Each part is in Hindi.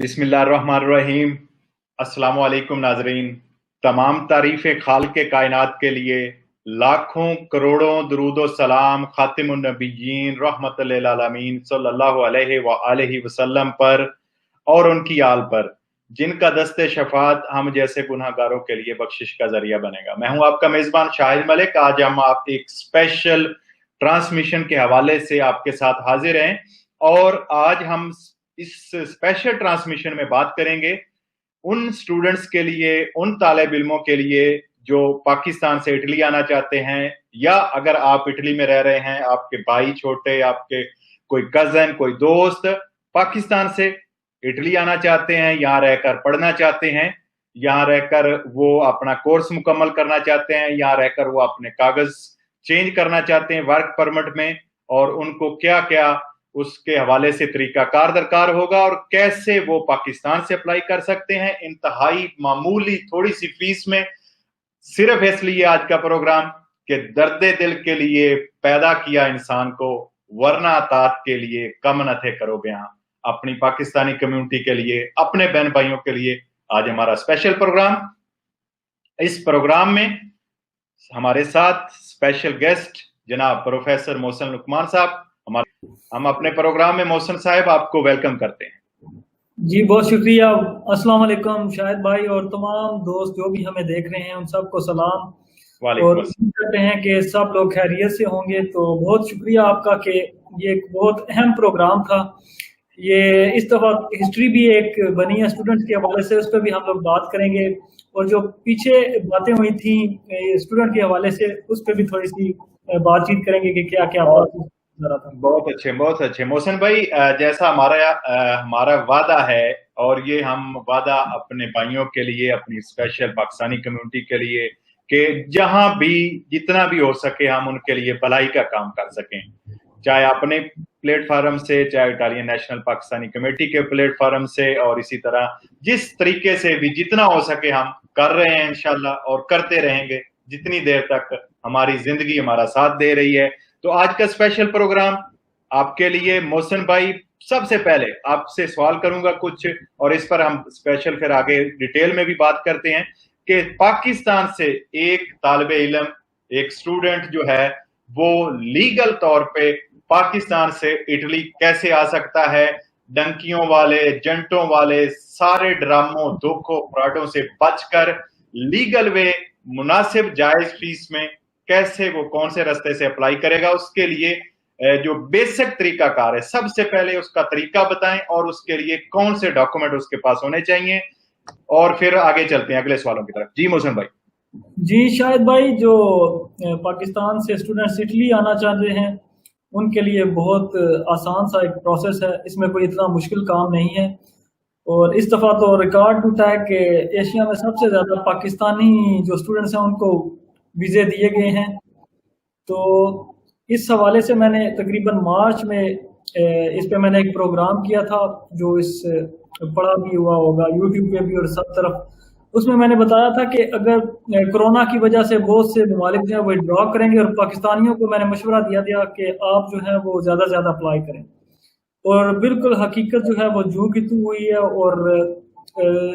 बिस्मिल्लाहिर्रहमानिर्रहीम। अस्सलामु अलैकुम नाजरीन। तमाम तारीफ़ें खालिक़ कायनात के लिए, लाखों करोड़ों दुरूद सलाम खातिमुन नबिय्यीन रहमतुल लिल आलमीन सल्लल्लाहु अलैहि व आलिहि वसल्लम पर और उनकी आल पर, जिनका दस्ते शफात हम जैसे गुनहगारों के लिए बख्शिश का जरिया बनेगा। मैं हूं आपका मेजबान शाहिद मलिक। आज हम आप एक स्पेशल ट्रांसमिशन के हवाले से आपके साथ हाजिर हैं और आज हम इस स्पेशल ट्रांसमिशन में बात करेंगे उन स्टूडेंट्स के लिए, उन तालिब इल्मों के लिए जो पाकिस्तान से इटली आना चाहते हैं, या अगर आप इटली में रह रहे हैं, आपके भाई छोटे, आपके कोई कजन, कोई दोस्त पाकिस्तान से इटली आना चाहते हैं, यहाँ रहकर पढ़ना चाहते हैं, यहाँ रहकर वो अपना कोर्स मुकम्मल करना चाहते हैं, यहाँ रहकर वो अपने कागज चेंज करना चाहते हैं वर्क परमिट में, और उनको क्या क्या उसके हवाले से तरीकाकार दरकार होगा और कैसे वो पाकिस्तान से अप्लाई कर सकते हैं इंतहाई मामूली थोड़ी सी फीस में। सिर्फ इसलिए आज का प्रोग्राम कि दर्दे दिल के लिए पैदा किया इंसान को, वरना तात के लिए कम न थे करोगे। यहाँ अपनी पाकिस्तानी कम्युनिटी के लिए, अपने बहन भाइयों के लिए आज हमारा स्पेशल प्रोग्राम। इस प्रोग्राम में हमारे साथ स्पेशल गेस्ट जनाब प्रोफेसर मोहसिन लुकमान साहब। हम अपने प्रोग्राम में मोहसिन साहब आपको वेलकम करते हैं। जी बहुत शुक्रिया। अस्सलाम वालेकुम शाहिद भाई और तमाम दोस्त जो भी हमें देख रहे हैं उन सबको सलाम, और उम्मीद करते हैं कि सब लोग खैरियत से होंगे। तो बहुत शुक्रिया आपका कि ये एक बहुत अहम प्रोग्राम था। ये इस दफ़ा हिस्ट्री भी एक बनी है स्टूडेंट्स के हवाले से, उस पर भी हम लोग बात करेंगे, और जो पीछे बातें हुई थी स्टूडेंट के हवाले से उस पर भी थोड़ी सी बातचीत करेंगे कि क्या क्या बहुत अच्छे मोहसिन भाई, जैसा हमारा वादा है, और ये हम वादा अपने भाइयों के लिए, अपनी स्पेशल पाकिस्तानी कम्युनिटी के लिए, कि जहां भी जितना भी हो सके हम उनके लिए भलाई का काम कर सकें, चाहे अपने प्लेटफार्म से, चाहे इटालियन नेशनल पाकिस्तानी कमेटी के प्लेटफार्म से, और इसी तरह जिस तरीके से भी जितना हो सके हम कर रहे हैं इंशाल्लाह, और करते रहेंगे जितनी देर तक हमारी जिंदगी हमारा साथ दे रही है। तो आज का स्पेशल प्रोग्राम आपके लिए मोहसिन भाई, सबसे पहले आपसे सवाल करूंगा कुछ, और इस पर हम स्पेशल फिर आगे डिटेल में भी बात करते हैं कि पाकिस्तान से एक तालिबे इल्म, एक स्टूडेंट जो है वो लीगल तौर पे पाकिस्तान से इटली कैसे आ सकता है, डंकियों वाले, जंटों वाले सारे ड्रामों, धोखों, फ्रॉडों से बचकर लीगल वे, मुनासिब जायज फीस में कैसे वो कौन से रास्ते से अप्लाई करेगा। उसके लिए जो बेसिक तरीकाकार है, सबसे पहले उसका तरीका बताएं और उसके लिए कौन से डॉक्यूमेंट उसके पास होने चाहिए, और फिर आगे चलते हैं अगले सवालों की तरफ। जी मोहसिन भाई। जी शायद भाई, जो पाकिस्तान से स्टूडेंट्स इटली आना चाहते हैं उनके लिए बहुत आसान सा एक प्रोसेस है, इसमें कोई इतना मुश्किल काम नहीं है। और इस दफ़ा तो रिकॉर्ड टूटा है कि एशिया में सबसे ज़्यादा पाकिस्तानी जो स्टूडेंट्स हैं उनको वीज़े दिए गए हैं। तो इस हवाले से मैंने तकरीबन मार्च में इस पे मैंने एक प्रोग्राम किया था, जो इस पढ़ा भी हुआ होगा यूट्यूब पे भी और सब तरफ। उसमें मैंने बताया था कि अगर कोरोना की वजह से बहुत से ममालिक जो है वो ड्रॉ करेंगे, और पाकिस्तानियों को मैंने मशवरा दिया था कि आप जो है वो ज़्यादा से ज़्यादा अप्लाई करें। और बिल्कुल हकीकत जो है वो जू की तू हुई है, और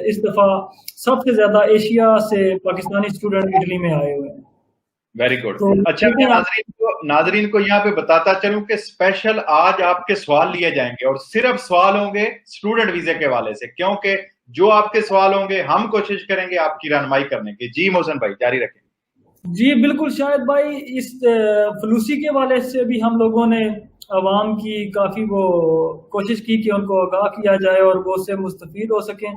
इस दफ़ा सबसे ज़्यादा एशिया से पाकिस्तानी स्टूडेंट इटली में आए हुए हैं। Very good. अच्छा, मैं नाजरीन को यहाँ पे बताता चलूं कि स्पेशल आज आपके सवाल लिए जाएंगे, और सिर्फ सवाल होंगे स्टूडेंट वीजे के हवाले से, क्योंकि जो आपके सवाल होंगे हम कोशिश करेंगे आपकी रहनुमाई करने की। जी मोहसिन भाई जारी रखें। जी बिल्कुल शायद भाई, इस फलूसी के हवाले से भी हम लोगों ने अवाम की काफ़ी वो कोशिश की कि उनको आगाह किया जाए और वो उससे मुस्तफीद हो सकें।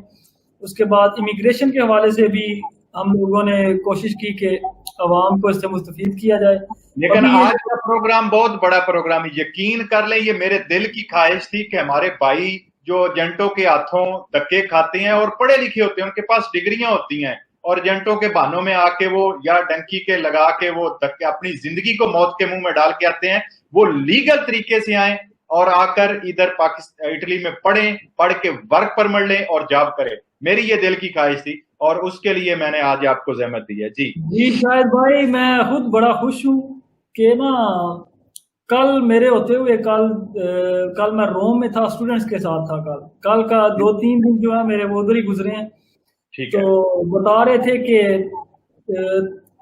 उसके बाद इमिग्रेशन के हवाले से भी हम लोगों ने कोशिश की कि अवाम को इससे मुस्तफीद किया जाए। लेकिन आज का प्रोग्राम बहुत बड़ा प्रोग्राम है, यकीन कर लें, ये मेरे दिल की ख्वाहिश थी कि हमारे भाई जो एजेंटों के हाथों धक्के खाते हैं और पढ़े लिखे होते हैं, उनके पास डिग्रियां होती हैं, और एजेंटों के बहानों में आके वो या डंकी के लगा के वो धक्के अपनी जिंदगी को मौत के मुंह में डाल के आते हैं, वो लीगल तरीके से आए और आकर इधर पाकिस्तान इटली में पढ़ के वर्क परमिट लें और जॉब करें। मेरी ये दिल की ख्वाहिश थी, और उसके लिए मैंने आज आपको जहमत दी है। जी शायद भाई, मैं खुद बड़ा खुश हूँ कि ना कल मेरे होते हुए कल मैं रोम में था, स्टूडेंट्स के साथ था। कल का 2-3 दिन जो है मेरे वो उधर ही गुजरे हैं। ठीक तो है, बता रहे थे कि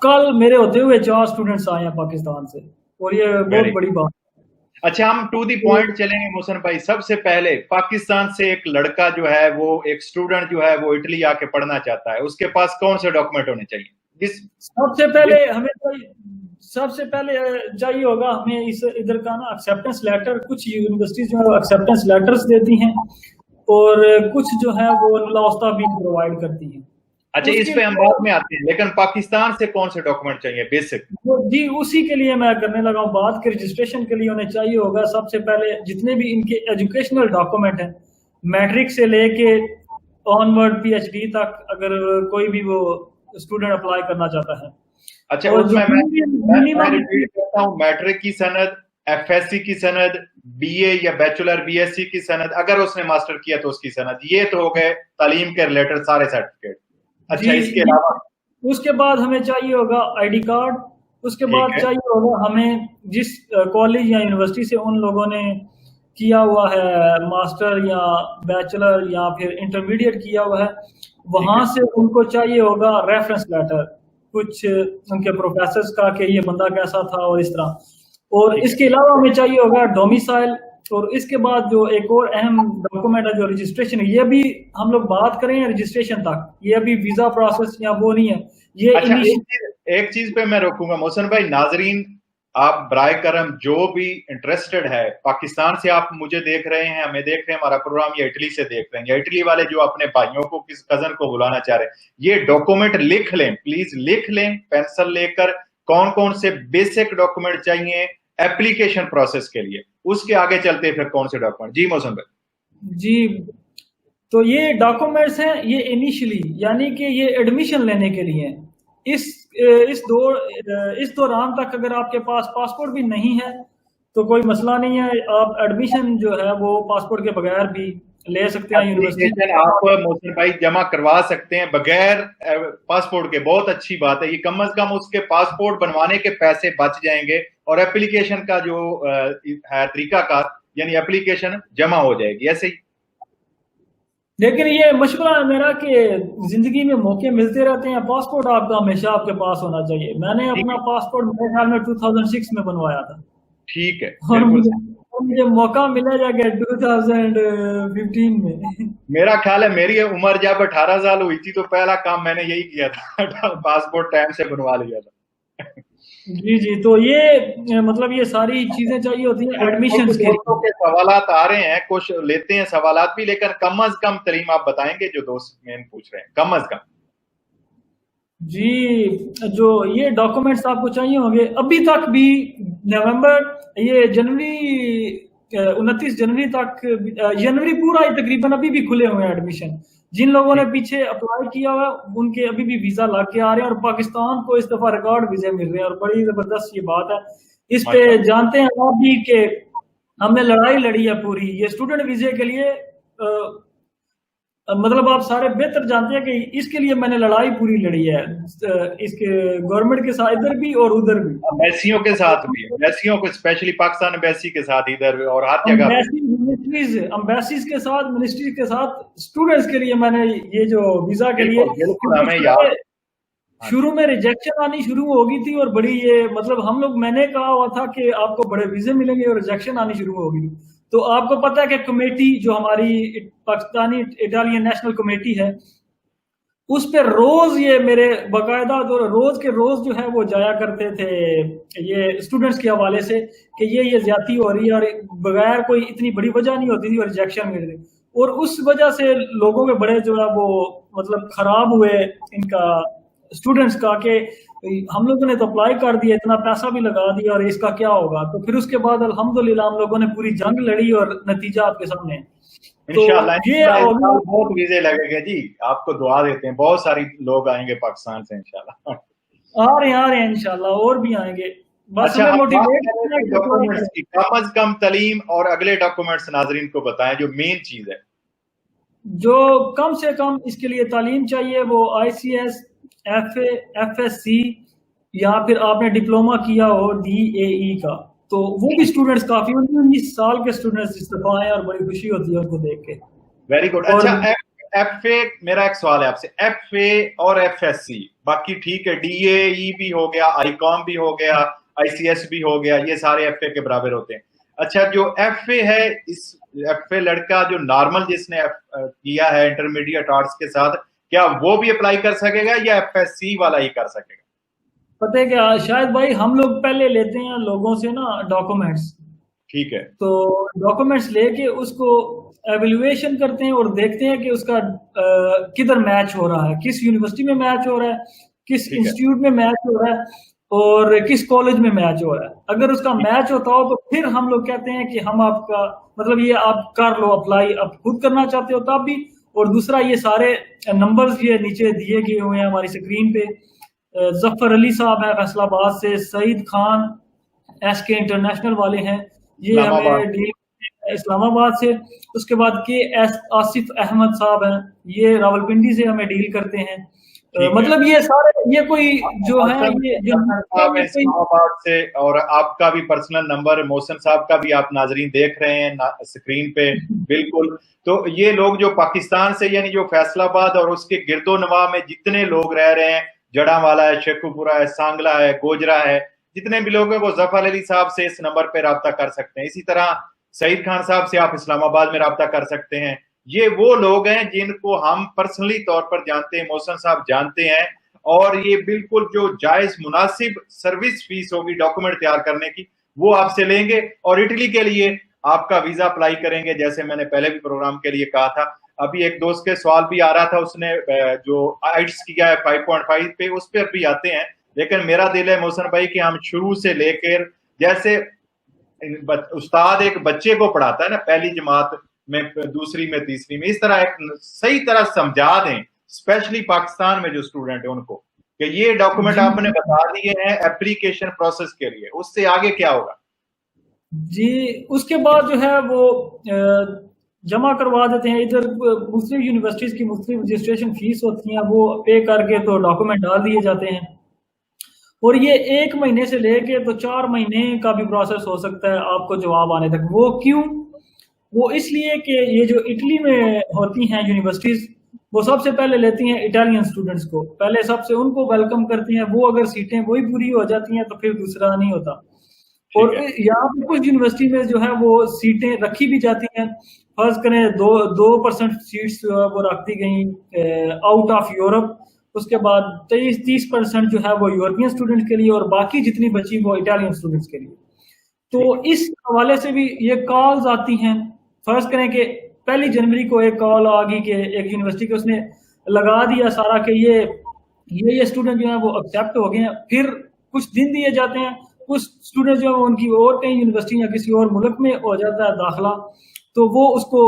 कल मेरे होते हुए 4 स्टूडेंट्स आए हैं पाकिस्तान से, और ये बहुत वेरी बड़ी बात अच्छा। हम टू दी है। पॉइंट चलेंगे मोहसिन भाई। सबसे पहले पाकिस्तान से एक लड़का जो है, वो एक स्टूडेंट जो है, वो इटली आके पढ़ना चाहता है, उसके पास कौन से डॉक्यूमेंट होने चाहिए? जिस सबसे पहले हमें सबसे पहले चाहिए होगा हमें इस इधर का ना एक्सेप्टेंस लेटर। कुछ यूनिवर्सिटीज जो है एक्सेप्टेंस लेटर्स देती हैं, और कुछ जो है वो लाउस्ता भी प्रोवाइड करती हैं। अच्छा, इस उसके पे हम बाद में आते हैं, लेकिन पाकिस्तान से कौन से डॉक्यूमेंट चाहिए बेसिक? जी, उसी के लिए मैं करने लगा हूँ बात कि रजिस्ट्रेशन के लिए उन्हें चाहिए होगा सबसे पहले जितने भी इनके एजुकेशनल डॉक्यूमेंट हैं, मैट्रिक से लेके ऑनवर्ड पीएचडी तक, अगर कोई भी वो स्टूडेंट अप्लाई करना चाहता है। अच्छा, और जो उसमें मैं मिनिमम रिपीट करता हूँ, मैट्रिक की सनद, एफएससी की सनद, बीए या बैचलर बीएससी की सनद, अगर उसने मास्टर किया तो उसकी सनद। ये तो हो गए तालीम के रिलेटेड सारे सर्टिफिकेट। अच्छा, इसके जी, अलावा? उसके बाद हमें चाहिए होगा आईडी कार्ड। उसके ठीक बाद है, चाहिए होगा हमें जिस कॉलेज या यूनिवर्सिटी से उन लोगों ने किया हुआ है मास्टर या बैचलर या फिर इंटरमीडिएट किया हुआ है, ठीक वहां है, से उनको चाहिए होगा रेफरेंस लेटर, कुछ उनके प्रोफेसर्स का कि ये बंदा कैसा था और इस तरह। और ठीक है। इसके अलावा हमें चाहिए होगा डोमिसाइल। और इसके बाद जो एक और अहम डॉक्यूमेंट है जो रजिस्ट्रेशन है, ये भी हम लोग बात करें रजिस्ट्रेशन तक, ये अभी वीजा प्रोसेस या वो नहीं है, ये अच्छा, इनिशियल। एक चीज पे मैं रोकूंगा मोहसिन भाई। नाजरीन, आप बराए करम जो भी इंटरेस्टेड है, पाकिस्तान से आप मुझे देख रहे हैं, हमें देख रहे हैं, हमारा प्रोग्राम, या इटली से देख रहे हैं, या इटली वाले जो अपने भाइयों को, किस कजन को बुलाना चाह रहे हैं, ये डॉक्यूमेंट लिख लें, प्लीज लिख लें पेंसिल लेकर। कौन कौन से बेसिक डॉक्यूमेंट चाहिए एप्लीकेशन प्रोसेस के लिए, उसके आगे चलते हैं फिर कौन से डॉक्यूमेंट। जी मोहसिन भाई। जी, तो ये डॉक्यूमेंट्स हैं, ये इनिशियली यानी कि ये एडमिशन लेने के लिए हैं। इस इस दौरान तक अगर आपके पास पासपोर्ट भी नहीं है तो कोई मसला नहीं है, आप एडमिशन जो है वो पासपोर्ट के बगैर भी ले सकते हैं यूनिवर्सिटी। एप्लीकेशन आप मोहसिन भाई जमा करवा सकते हैं बगैर पासपोर्ट के। बहुत अच्छी बात है, ये कम अज कम उसके पासपोर्ट बनवाने के पैसे बच जाएंगे, और एप्लीकेशन का जो है तरीकाकार, यानी एप्लीकेशन जमा हो जाएगी ऐसे ही। लेकिन ये मशवरा है मेरा कि जिंदगी में मौके मिलते रहते हैं, पासपोर्ट आपका हमेशा आपके पास होना चाहिए। मैंने ठीक अपना है, पासपोर्ट मेरे ख्याल में 2006 में बनवाया था, ठीक है, और बिल्कुल मुझे सही। और मुझे मौका मिला जाके 2015 में। मेरा ख्याल है मेरी उम्र जब 18 साल हुई थी तो पहला काम मैंने यही किया था पासपोर्ट टाइम से बनवा लिया था। जी जी, तो ये मतलब ये सारी चीजें चाहिए होती हैं कुछ एडमिशन्स के दोस्तों लिए। के सवालात आ रहे हैं, कुछ लेते हैं सवालात भी, लेकिन कम अज कम तरीम आप बताएंगे जो दोस्त मेन पूछ रहे हैं, कम अज कम। जी, जो ये डॉक्यूमेंट्स आपको चाहिए होंगे अभी तक भी, नवंबर ये जनवरी 29 जनवरी तक, जनवरी पूरा ही तकरीबन अभी भी खुले हुए हैं एडमिशन। जिन लोगों ने ठीक, पीछे अप्लाई किया हुआ है उनके अभी भी वीजा लग के आ रहे हैं, और पाकिस्तान को इस दफा रिकॉर्ड वीजे मिल रहे हैं, और बड़ी जबरदस्त ये बात है। इस पे माशाल्लाह। जानते हैं आप भी कि हमने लड़ाई लड़ी है पूरी ये स्टूडेंट वीजे के लिए। मतलब आप सारे बेहतर जानते हैं कि इसके लिए मैंने लड़ाई पूरी लड़ी है, इसके गवर्नमेंट के साथ इधर भी और उधर भी। एम्बेसियों के साथ भी, एम्बेसियों को, स्पेशली पाकिस्तान एम्बेसी के साथ इधर और हर जगह पे। अम्बेसीज के साथ, मिनिस्ट्री के साथ, स्टूडेंट्स के लिए मैंने ये जो वीजा के लिए, बिल्कुल बिल्कुल, हमें याद। हाँ जी। शुरू में रिजेक्शन आनी शुरू हो गई थी, और बड़ी ये मतलब हम लोग, मैंने कहा हुआ था कि आपको बड़े वीजे मिलेंगे, और रिजेक्शन आनी शुरू हो गई। तो आपको पता है कि कमेटी जो हमारी पाकिस्तानी इटालियन नेशनल कमेटी है, उस पे रोज ये मेरे बाकायदा जो रोज के रोज जो है वो जाया करते थे ये स्टूडेंट्स के हवाले से कि ये ज्यादती हो रही है, और बगैर कोई इतनी बड़ी वजह नहीं होती थी और रिजेक्शन मिल रही, और उस वजह से लोगों के बड़े जो है वो मतलब खराब हुए इनका, स्टूडेंट्स का, कि हम लोगों ने तो अप्लाई कर दिया, इतना पैसा भी लगा दिया, और इसका क्या होगा। तो फिर उसके बाद अल्हम्दुलिल्लाह हम लोगों ने पूरी जंग लड़ी, और नतीजा आपके सामने है। तो इंशाल्लाह ये इंशाल्लाह बहुत वीजे लगेंगे जी। आपको दुआ देते हैं, बहुत सारी लोग आएंगे पाकिस्तान से इंशाल्लाह। आ रहे हैं इंशाल्लाह, और भी आएंगे। बस अच्छा, हमें हम बात मोटिवेट कर करना रहे है थे कि अप्लाई डॉक्यूमेंट्स करें। की, कम अज कम तालीम और अगले डॉक्यूमेंट्स नाजरीन को बताएं जो मेन चीज है। जो कम से कम इसके लिए तालीम चाहिए वो ICS, FA, FSC, या फिर आपने डिप्लोमा किया हो DAE का, तो वो भी स्टूडेंट्स काफी 19 साल के स्टूडेंट्स इस्तीफा आए और बड़ी खुशी होती है उनको देख के। Very good. अच्छा, एफए, मेरा एक सवाल है आपसे, एफए और एफएससी बाकी ठीक है, डीएई भी हो गया, आईकॉम भी हो गया, आईसीएस भी हो गया, ये सारे एफए के बराबर होते हैं। अच्छा, जो एफए है, इस एफए लड़का जो नॉर्मल जिसने किया है इंटरमीडिएट आर्ट्स के साथ, क्या वो भी अप्लाई कर सकेगा या एफएससी वाला ही कर सकेगा? पता है क्या शायद भाई, हम लोग पहले लेते हैं लोगों से ना डॉक्यूमेंट्स, ठीक है, तो डॉक्यूमेंट्स लेके उसको एवेल्युएशन करते हैं और देखते हैं कि उसका किधर मैच हो रहा है, किस यूनिवर्सिटी में मैच हो रहा है, किस इंस्टीट्यूट में मैच हो रहा है और किस कॉलेज में मैच हो रहा है। अगर उसका मैच होता हो तो फिर हम लोग कहते हैं कि हम आपका मतलब ये आप कर लो अप्लाई, आप खुद करना चाहते हो तब भी। और दूसरा ये सारे नंबर्स ये नीचे दिए गए हुए हैं हमारी स्क्रीन पे। जफर अली साहब है फैसलाबाद से, सईद खान एसके इंटरनेशनल वाले हैं, ये हमें डील इस्लामाबाद से। उसके बाद के एस आसिफ अहमद साहब हैं, ये रावलपिंडी से हमें डील करते हैं। मतलब ये सारे ये कोई जो है ये इस्लामाबाद से। और आपका भी पर्सनल नंबर मोहसिन साहब का भी आप नाजरीन देख रहे हैं स्क्रीन पे, बिल्कुल। तो ये लोग जो पाकिस्तान से, यानी जो फैसलाबाद और उसके गिरदो नवाह में जितने लोग रह रहे हैं, जड़ावाला है, शेखुपुरा है, सांगला है, गोजरा है, जितने भी लोग हैं वो जफर अली साहब से इस नंबर पे राब्ता कर सकते हैं। इसी तरह सईद खान साहब से आप इस्लामाबाद में राब्ता कर सकते हैं। ये वो लोग हैं जिनको हम पर्सनली तौर पर जानते हैं, मोहसिन साहब जानते हैं, और ये बिल्कुल जो जायज मुनासिब सर्विस फीस होगी डॉक्यूमेंट तैयार करने की वो आपसे लेंगे। और इटली के लिए आपका वीजा अप्लाई करेंगे, जैसे मैंने पहले भी प्रोग्राम के लिए कहा था। अभी एक दोस्त के सवाल भी आ रहा था, उसने जो आइट्स किया है 5.5 पे, उस पर भी आते हैं। लेकिन मेरा दिल है मोहसिन भाई कि हम शुरू से लेकर, जैसे उस्ताद एक बच्चे को पढ़ाता है ना, पहली जमात में, दूसरी में, तीसरी में, इस तरह एक सही तरह समझा दें, स्पेशली पाकिस्तान में जो स्टूडेंट है उनको, कि ये डॉक्यूमेंट आपने बता दिए हैं एप्लीकेशन प्रोसेस के लिए, उससे आगे क्या होगा? जी, उसके बाद जो है वो जमा करवा देते हैं। इधर मुस्लिम यूनिवर्सिटीज की मुस्लिम रजिस्ट्रेशन फीस होती है, वो पे करके तो डॉक्यूमेंट डाल दिए जाते हैं। और ये 1 महीने से लेके तो 4 महीने का भी प्रोसेस हो सकता है आपको जवाब आने तक। वो क्यों? वो इसलिए कि ये जो इटली में होती हैं यूनिवर्सिटीज, वो सबसे पहले लेती हैं इटालियन स्टूडेंट्स को, पहले सबसे उनको वेलकम करती हैं। वो अगर सीटें वही पूरी हो जाती हैं तो फिर दूसरा नहीं होता। और यहाँ पे कुछ यूनिवर्सिटी में जो है वो सीटें रखी भी जाती हैं। फर्ज करें 2% सीट्स वो रख दी गई आउट ऑफ यूरोप, उसके बाद 30% जो है वो यूरोपियन स्टूडेंट के लिए और बाकी जितनी बची वो इटालियन स्टूडेंट्स के लिए। तो इस हवाले से भी ये कॉल्स आती हैं। फर्ज करें कि 1 जनवरी को एक कॉल आ गई कि एक यूनिवर्सिटी के उसने लगा दिया सारा कि ये स्टूडेंट जो है वो एक्सेप्ट हो गए हैं। फिर कुछ दिन दिए जाते हैं, कुछ स्टूडेंट जो है उनकी और कहीं यूनिवर्सिटी या किसी और मुल्क में हो जाता है दाखिला, तो वो उसको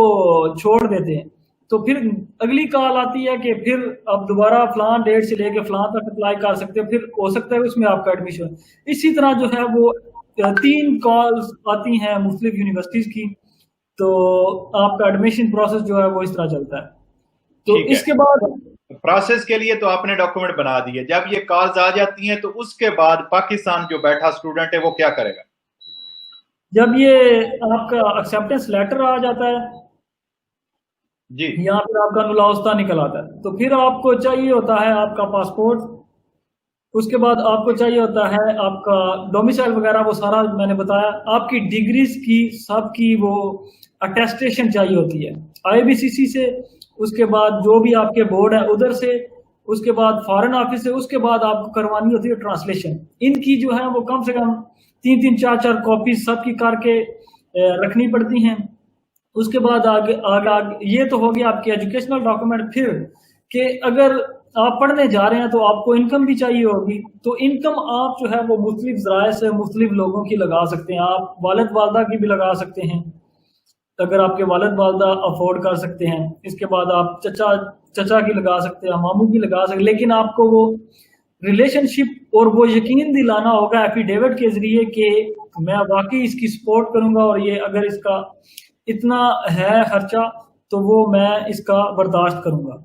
छोड़ देते हैं। तो फिर अगली कॉल आती है कि फिर आप दोबारा फलान डेट से लेके फलान तक अप्लाई कर सकते हो, फिर हो सकता है उसमें आपका एडमिशन। इसी तरह जो है वो 3 कॉल्स आती हैं मुख्तलिफ यूनिवर्सिटीज की, तो आपका एडमिशन प्रोसेस जो है वो इस तरह चलता है। तो इसके बाद प्रोसेस के लिए तो आपने डॉक्यूमेंट बना दिए, जब ये कॉल्स आ जाती हैं तो उसके बाद पाकिस्तान जो बैठा स्टूडेंट है वो क्या करेगा? जब ये आपका एक्सेप्टेंस लेटर आ जाता है जी, यहाँ पर आपका नुलाउस्ता निकल आता है, तो फिर आपको चाहिए होता है आपका पासपोर्ट, उसके बाद आपको चाहिए होता है आपका डोमिसाइल वगैरह, वो सारा मैंने बताया। आपकी डिग्रीज की सबकी वो अटेस्टेशन चाहिए होती है IBCC से, उसके बाद जो भी आपके बोर्ड है उधर से, उसके बाद फॉरेन ऑफिस से, उसके बाद आपको करवानी होती है ट्रांसलेशन। इनकी जो है वो कम से कम 3-3, 4-4 कॉपी सबकी करके रखनी पड़ती हैं। उसके बाद आगे ये तो हो गया आपके एजुकेशनल डॉक्यूमेंट। फिर कि अगर आप पढ़ने जा रहे हैं तो आपको इनकम भी चाहिए होगी, तो इनकम आप जो है वो मुख्तलिफ ज़राए से मुख्तलिफ लोगों की लगा सकते हैं। आप वालिद वालदा की भी लगा सकते हैं अगर आपके वालिद वालदा अफोर्ड कर सकते हैं। इसके बाद आप चचा की लगा सकते हैं, मामू की लगा सकते हैं, लेकिन आपको वो रिलेशनशिप और वो यकीन दिलाना होगा एफिडेविट के जरिए कि मैं वाकई इसकी सपोर्ट करूंगा और ये अगर इसका इतना है खर्चा तो वो मैं इसका बर्दाश्त करूंगा।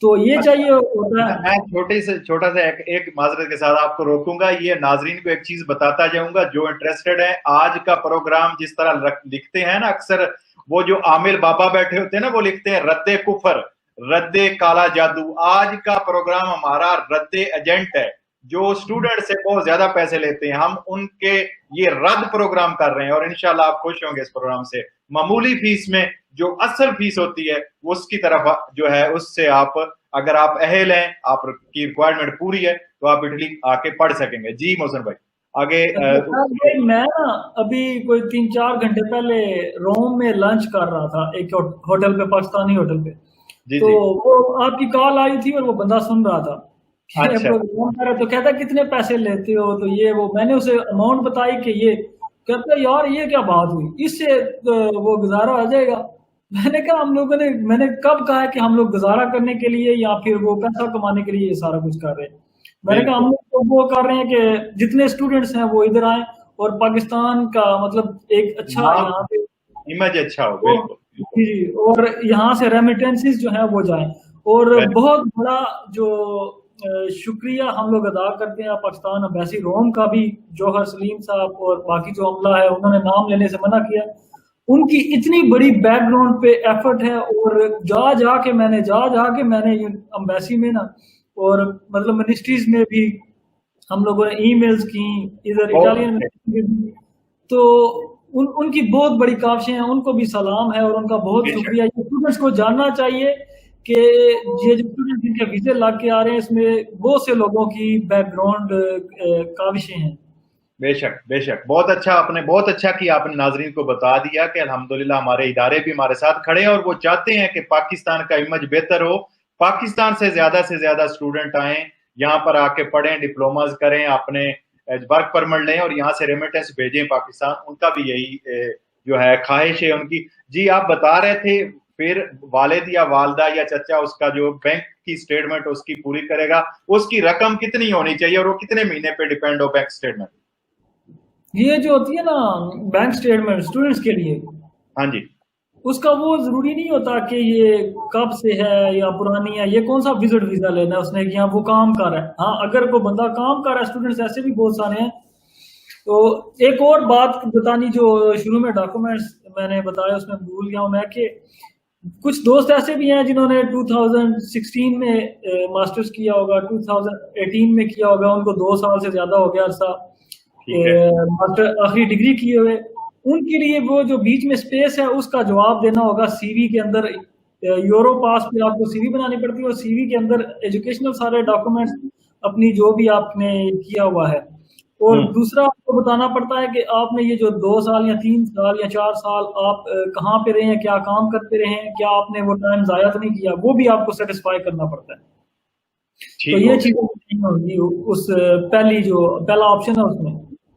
तो ये चाहिए होता है। मैं छोटा सा एक माजरत के साथ आपको रोकूंगा। ये नाजरीन को एक चीज बताता जाऊंगा, जो इंटरेस्टेड है, आज का प्रोग्राम जिस तरह लिखते हैं ना अक्सर, वो जो आमिर बाबा बैठे होते हैं ना, वो लिखते हैं रद्दे कुफर, रद्दे काला जादू। आज का प्रोग्राम हमारा रद्दे एजेंट है, जो स्टूडेंट से बहुत ज्यादा पैसे लेते हैं, हम उनके ये रद्द प्रोग्राम कर रहे हैं। और इंशाल्लाह आप खुश होंगे इस प्रोग्राम से। मामूली फीस में जो असल फीस होती है उसकी तरफ जो है, उससे आप, अगर आप अहल हैं, आपकी रिक्वायरमेंट पूरी है, तो आप इटली आके पढ़ सकेंगे। जी मोहसिन भाई आगे। मैं ना अभी कोई 3-4 घंटे पहले रोम में लंच कर रहा था एक होटल पे, पाकिस्तानी होटल पे। जी तो जी। वो आपकी कॉल आई थी और वो बंदा सुन रहा था कि अच्छा। प्रोग्राम कर रहा, तो कहता कितने पैसे लेते हो, तो ये वो मैंने उसे अमाउंट बताई कि ये, कहता यार ये क्या बात हुई, इससे वो गुजारा आ जाएगा। मैंने कहा मैंने कब कहा है कि हम लोग गुजारा करने के लिए या फिर वो पैसा कमाने के लिए ये सारा कुछ कर रहे हैं। मैंने कहा हम लोग तो वो कर रहे हैं कि जितने स्टूडेंट्स हैं वो इधर आए और पाकिस्तान का मतलब एक अच्छा यहाँ पे इमेज अच्छा हो। तो बिल्कुल। जी, और यहाँ से रेमिटेंसेस जो है वो जाए। और बहुत बड़ा जो शुक्रिया हम लोग अदा करते हैं पाकिस्तान एम्बेसी रोम का भी, जौहर सलीम साहब और बाकी जो अमला है, उन्होंने नाम लेने से मना किया। उनकी इतनी बड़ी बैकग्राउंड पे एफर्ट है, और जा के मैंने एम्बेसी में ना, और मतलब मिनिस्ट्रीज में भी हम लोगों ने ईमेल्स की, इधर इटालियन मिनिस्ट्री में भी। तो उनकी बहुत बड़ी काविशें हैं, उनको भी सलाम है और उनका बहुत शुक्रिया। ये स्टूडेंट्स को जानना चाहिए कि ये जो स्टूडेंट्स जिनके वीजे लग के आ रहे हैं, इसमें बहुत से लोगों की बैकग्राउंड काविशें हैं। बेशक बेशक, बहुत अच्छा, आपने बहुत अच्छा किया, आपने नाजरीन को बता दिया कि अल्हम्दुलिल्लाह हमारे इदारे भी हमारे साथ खड़े हैं और वो चाहते हैं कि पाकिस्तान का इमेज बेहतर हो, पाकिस्तान से ज्यादा स्टूडेंट आए, यहाँ पर आके पढ़ें, डिप्लोमाज करें, अपने वर्क परमिट लें और यहाँ से रेमिटेंस भेजें पाकिस्तान। उनका भी यही जो है ख्वाहिश है उनकी। जी आप बता रहे थे, फिर वालिद या वालदा या चचा उसका जो बैंक की स्टेटमेंट उसकी पूरी करेगा, उसकी रकम कितनी होनी चाहिए और वो कितने महीने पे डिपेंड हो बैंक स्टेटमेंट? ये जो होती है ना बैंक स्टेटमेंट स्टूडेंट्स के लिए, हाँ जी, उसका वो जरूरी नहीं होता कि ये कब से है या पुरानी है, ये कौन सा विजिट वीजा लेना है उसने कि यहाँ वो काम कर रहा है। हाँ, अगर कोई बंदा काम कर रहा है, स्टूडेंट्स ऐसे भी बहुत सारे हैं। तो एक और बात बतानी, जो शुरू में डॉक्यूमेंट्स मैंने बताया उसमें भूल गया हूँ मैं, कि कुछ दोस्त ऐसे भी हैं जिन्होंने 2016 में मास्टर्स किया होगा, 2018 में किया होगा, उनको 2 साल से ज्यादा हो गया अर्सा मास्टर आखिरी डिग्री किए हुए। उनके लिए वो जो बीच में स्पेस है उसका जवाब देना होगा सीवी के अंदर। यूरो पास पे आपको सीवी बनानी पड़ती है और सीवी के अंदर एजुकेशनल सारे डॉक्यूमेंट्स अपनी जो भी आपने किया हुआ है। और दूसरा आपको बताना पड़ता है कि आपने ये जो 2 साल या 3 साल या 4 साल आप कहाँ पे रहे हैं, क्या काम करते रहे हैं, क्या आपने वो टाइम जाया तो नहीं किया, वो भी आपको सेटिस्फाई करना पड़ता है। तो ये चीजें होगी उस पहला ऑप्शन है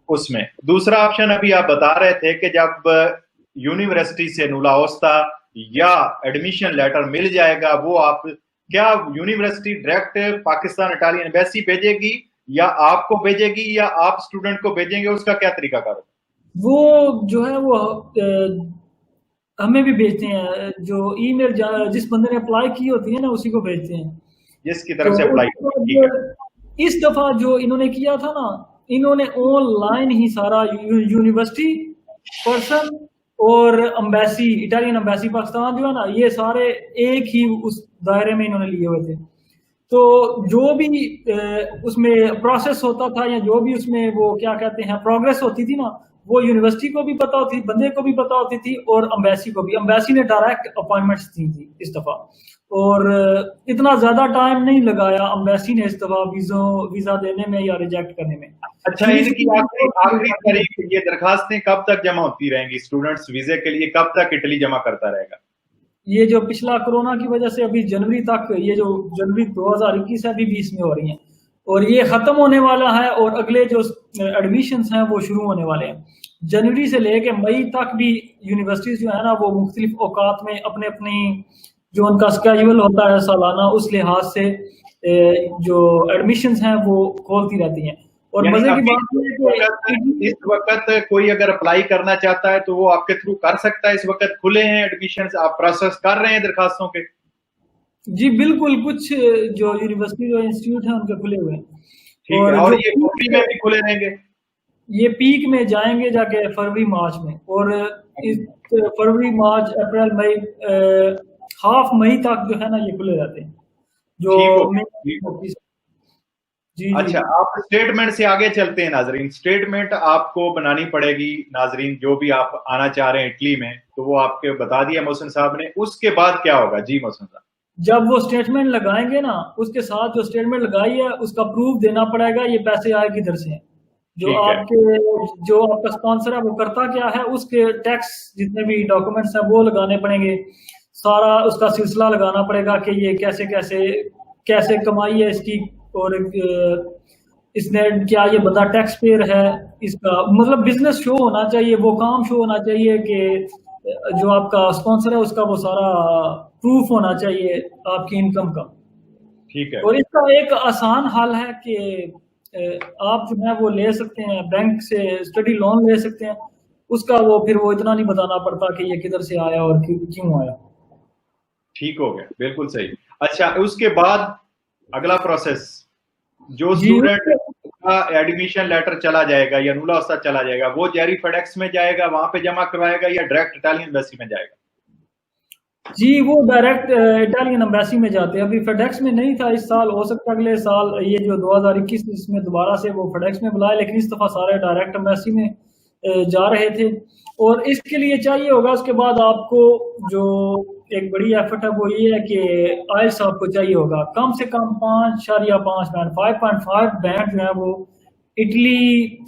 उसमें। दूसरा ऑप्शन अभी आप बता रहे थे कि जब यूनिवर्सिटी से नुला ओस्ता या एडमिशन लेटर मिल जाएगा, वो आप क्या university direct Pakistan Italian embassy भेजेगी या आपको भेजेगी या आप स्टूडेंट को भेजेंगे, उसका क्या तरीका करो? वो जो है वो हमें भी भेजते हैं, जो ईमेल जिस बंदे ने अप्लाई की होती है ना उसी को भेजते हैं, जिसकी तरफ से अप्लाई। इस दफा जो इन्होंने किया था ना, इन्होंने ऑनलाइन ही सारा यूनिवर्सिटी पर्सन और एम्बेसी, इटालियन एम्बेसी पाकिस्तान जो है ना, ये सारे एक ही उस दायरे में इन्होंने लिए हुए थे। तो जो भी उसमें प्रोसेस होता था या जो भी उसमें वो क्या कहते हैं प्रोग्रेस होती थी ना, वो यूनिवर्सिटी को भी पता होती, बंदे को भी पता होती थी और एम्बेसी को भी। एम्बेसी ने डायरेक्ट अपॉइंटमेंट्स दी थी इस दफा, और इतना ज्यादा टाइम नहीं लगाया एम्बेसी ने इस दफा वीजा देने में या रिजेक्ट करने में। अच्छा, इनकी आखिरी तारीख, ये दरखास्तें कब तक जमा होती रहेंगी? स्टूडेंट्स वीजे के लिए कब तक इटली जमा करता रहेगा? ये जो पिछला कोरोना की वजह से अभी जनवरी तक, ये जो जनवरी 2021 है अभी 20 में हो रही है और ये खत्म होने वाला है, और अगले जो एडमिशंस हैं वो शुरू होने वाले हैं। जनवरी से लेके मई तक भी यूनिवर्सिटीज जो है ना वो मुख्तलिफ औकात में अपने अपनी जो उनका स्केड्यूल होता है सालाना, उस लिहाज से जो एडमिशंस हैं वो खोलती रहती हैं। और मजे की बात है कि इस वक्त कोई अगर अप्लाई करना चाहता है तो वो आपके थ्रू कर सकता है? इस वक्त खुले हैं एडमिशंस, आप प्रोसेस कर रहे हैं दरखास्तों के? जी बिल्कुल, कुछ जो यूनिवर्सिटी जो इंस्टीट्यूट है उनके खुले हुए हैं ठीक है, और और जो ये कॉपी में भी खुले रहेंगे? ये पीक में जाएंगे जाके फरवरी मार्च में, और इस फरवरी मार्च अप्रैल मई हाफ मई तक जो है ना ये खुले रहते हैं जो ठीक हो मेन ठीक हो। ऑफिस। जी जी। अच्छा, आप स्टेटमेंट से आगे चलते हैं नाजरीन। स्टेटमेंट आपको बनानी पड़ेगी नाजरीन, जो भी आप आना चाह रहे हैं इटली में, तो वो आपके बता दिया मोहसिन साहब ने। उसके बाद क्या होगा जी मोहसिन साहब? जब वो स्टेटमेंट लगाएंगे ना, उसके साथ जो स्टेटमेंट लगाई है उसका प्रूफ देना पड़ेगा ये पैसे आए किधर से हैं। जो ठीक है। आपके जो आपका स्पॉन्सर है वो करता क्या है, उसके टैक्स जितने भी डॉक्यूमेंट्स हैं वो लगाने पड़ेंगे। सारा उसका सिलसिला लगाना पड़ेगा कि ये कैसे कैसे कैसे कमाई है इसकी, और इसने क्या ये बंदा टैक्स पेयर है, इसका मतलब बिजनेस शो होना चाहिए, वो काम शो होना चाहिए कि जो आपका स्पॉन्सर है उसका वो सारा प्रूफ होना चाहिए आपकी इनकम का। ठीक है। और इसका एक आसान हल है कि आप जो है वो ले सकते हैं बैंक से स्टडी लोन ले सकते हैं। उसका वो फिर वो इतना नहीं बताना पड़ता कि ये किधर से आया और क्यों आया। ठीक हो गया, बिल्कुल सही। अच्छा, उसके बाद अगला प्रोसेस, जो जी स्टूडेंट का एडमिशन लेटर चला जाएगा या नुला उस्ताद चला जाएगा, वो जेरी फेडेक्स में जाएगा, वहां पे जमा करवाएगा, या डायरेक्ट इटालियन एम्बेसी में जाएगा? जी, वो डायरेक्ट इटालियन एम्बेसी में जाते हैं। अभी फेडेक्स में नहीं था इस साल, हो सकता है अगले साल ये जो 2021 इसमें दोबारा से वो फेडेक्स में बुलाए, लेकिन इस दफा सारे डायरेक्ट एम्बेसी में जा रहे थे। और इसके लिए चाहिए होगा उसके बाद आपको जो एक बड़ी एफर्ट है वो ये है कि आइल्स आपको चाहिए होगा कम से कम 5.5 बैंड, 5.5 बैंड जो है वो इटली,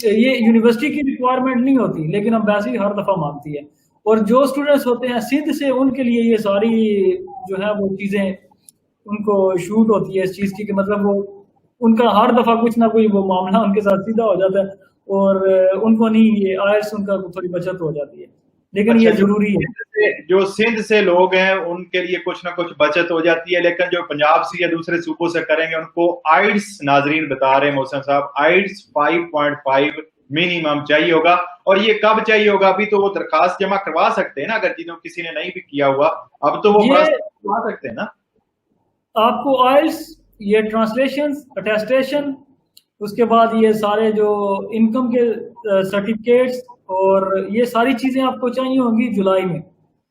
ये यूनिवर्सिटी की रिक्वायरमेंट नहीं होती लेकिन एम्बेसी हर दफा मांगती है। और जो स्टूडेंट्स होते हैं सिंध से उनके लिए ये सारी जो है वो चीज़ें उनको शूट होती है इस चीज़ की कि मतलब वो उनका हर दफ़ा कुछ ना कोई वो मामला उनके साथ सीधा हो जाता है, और उनको नहीं ये आयल्स उनका थोड़ी बचत हो जाती है, लेकिन अच्छा, ये ज़रूरी है। जो सिंध से लोग हैं उनके लिए कुछ ना कुछ बचत हो जाती है, लेकिन जो पंजाब से या दूसरे सूबों से करेंगे उनको आइड्स, नाजरीन बता रहे हैं मोहसिन साहब, आइड्स 5.5 मिनिमम चाहिए होगा। और ये कब चाहिए होगा? अभी तो वो दरखास्त जमा करवा सकते हैं ना, अगर जिन्होंने किसी ने नहीं भी किया हुआ, अब तो वो ये करवा सकते हैं ना। आपको आयल्स, ये ट्रांसलेशन, अटेस्टेशन, उसके बाद ये सारे जो इनकम के सर्टिफिकेट्स, और ये सारी चीज़ें आपको चाहिए होंगी जुलाई में।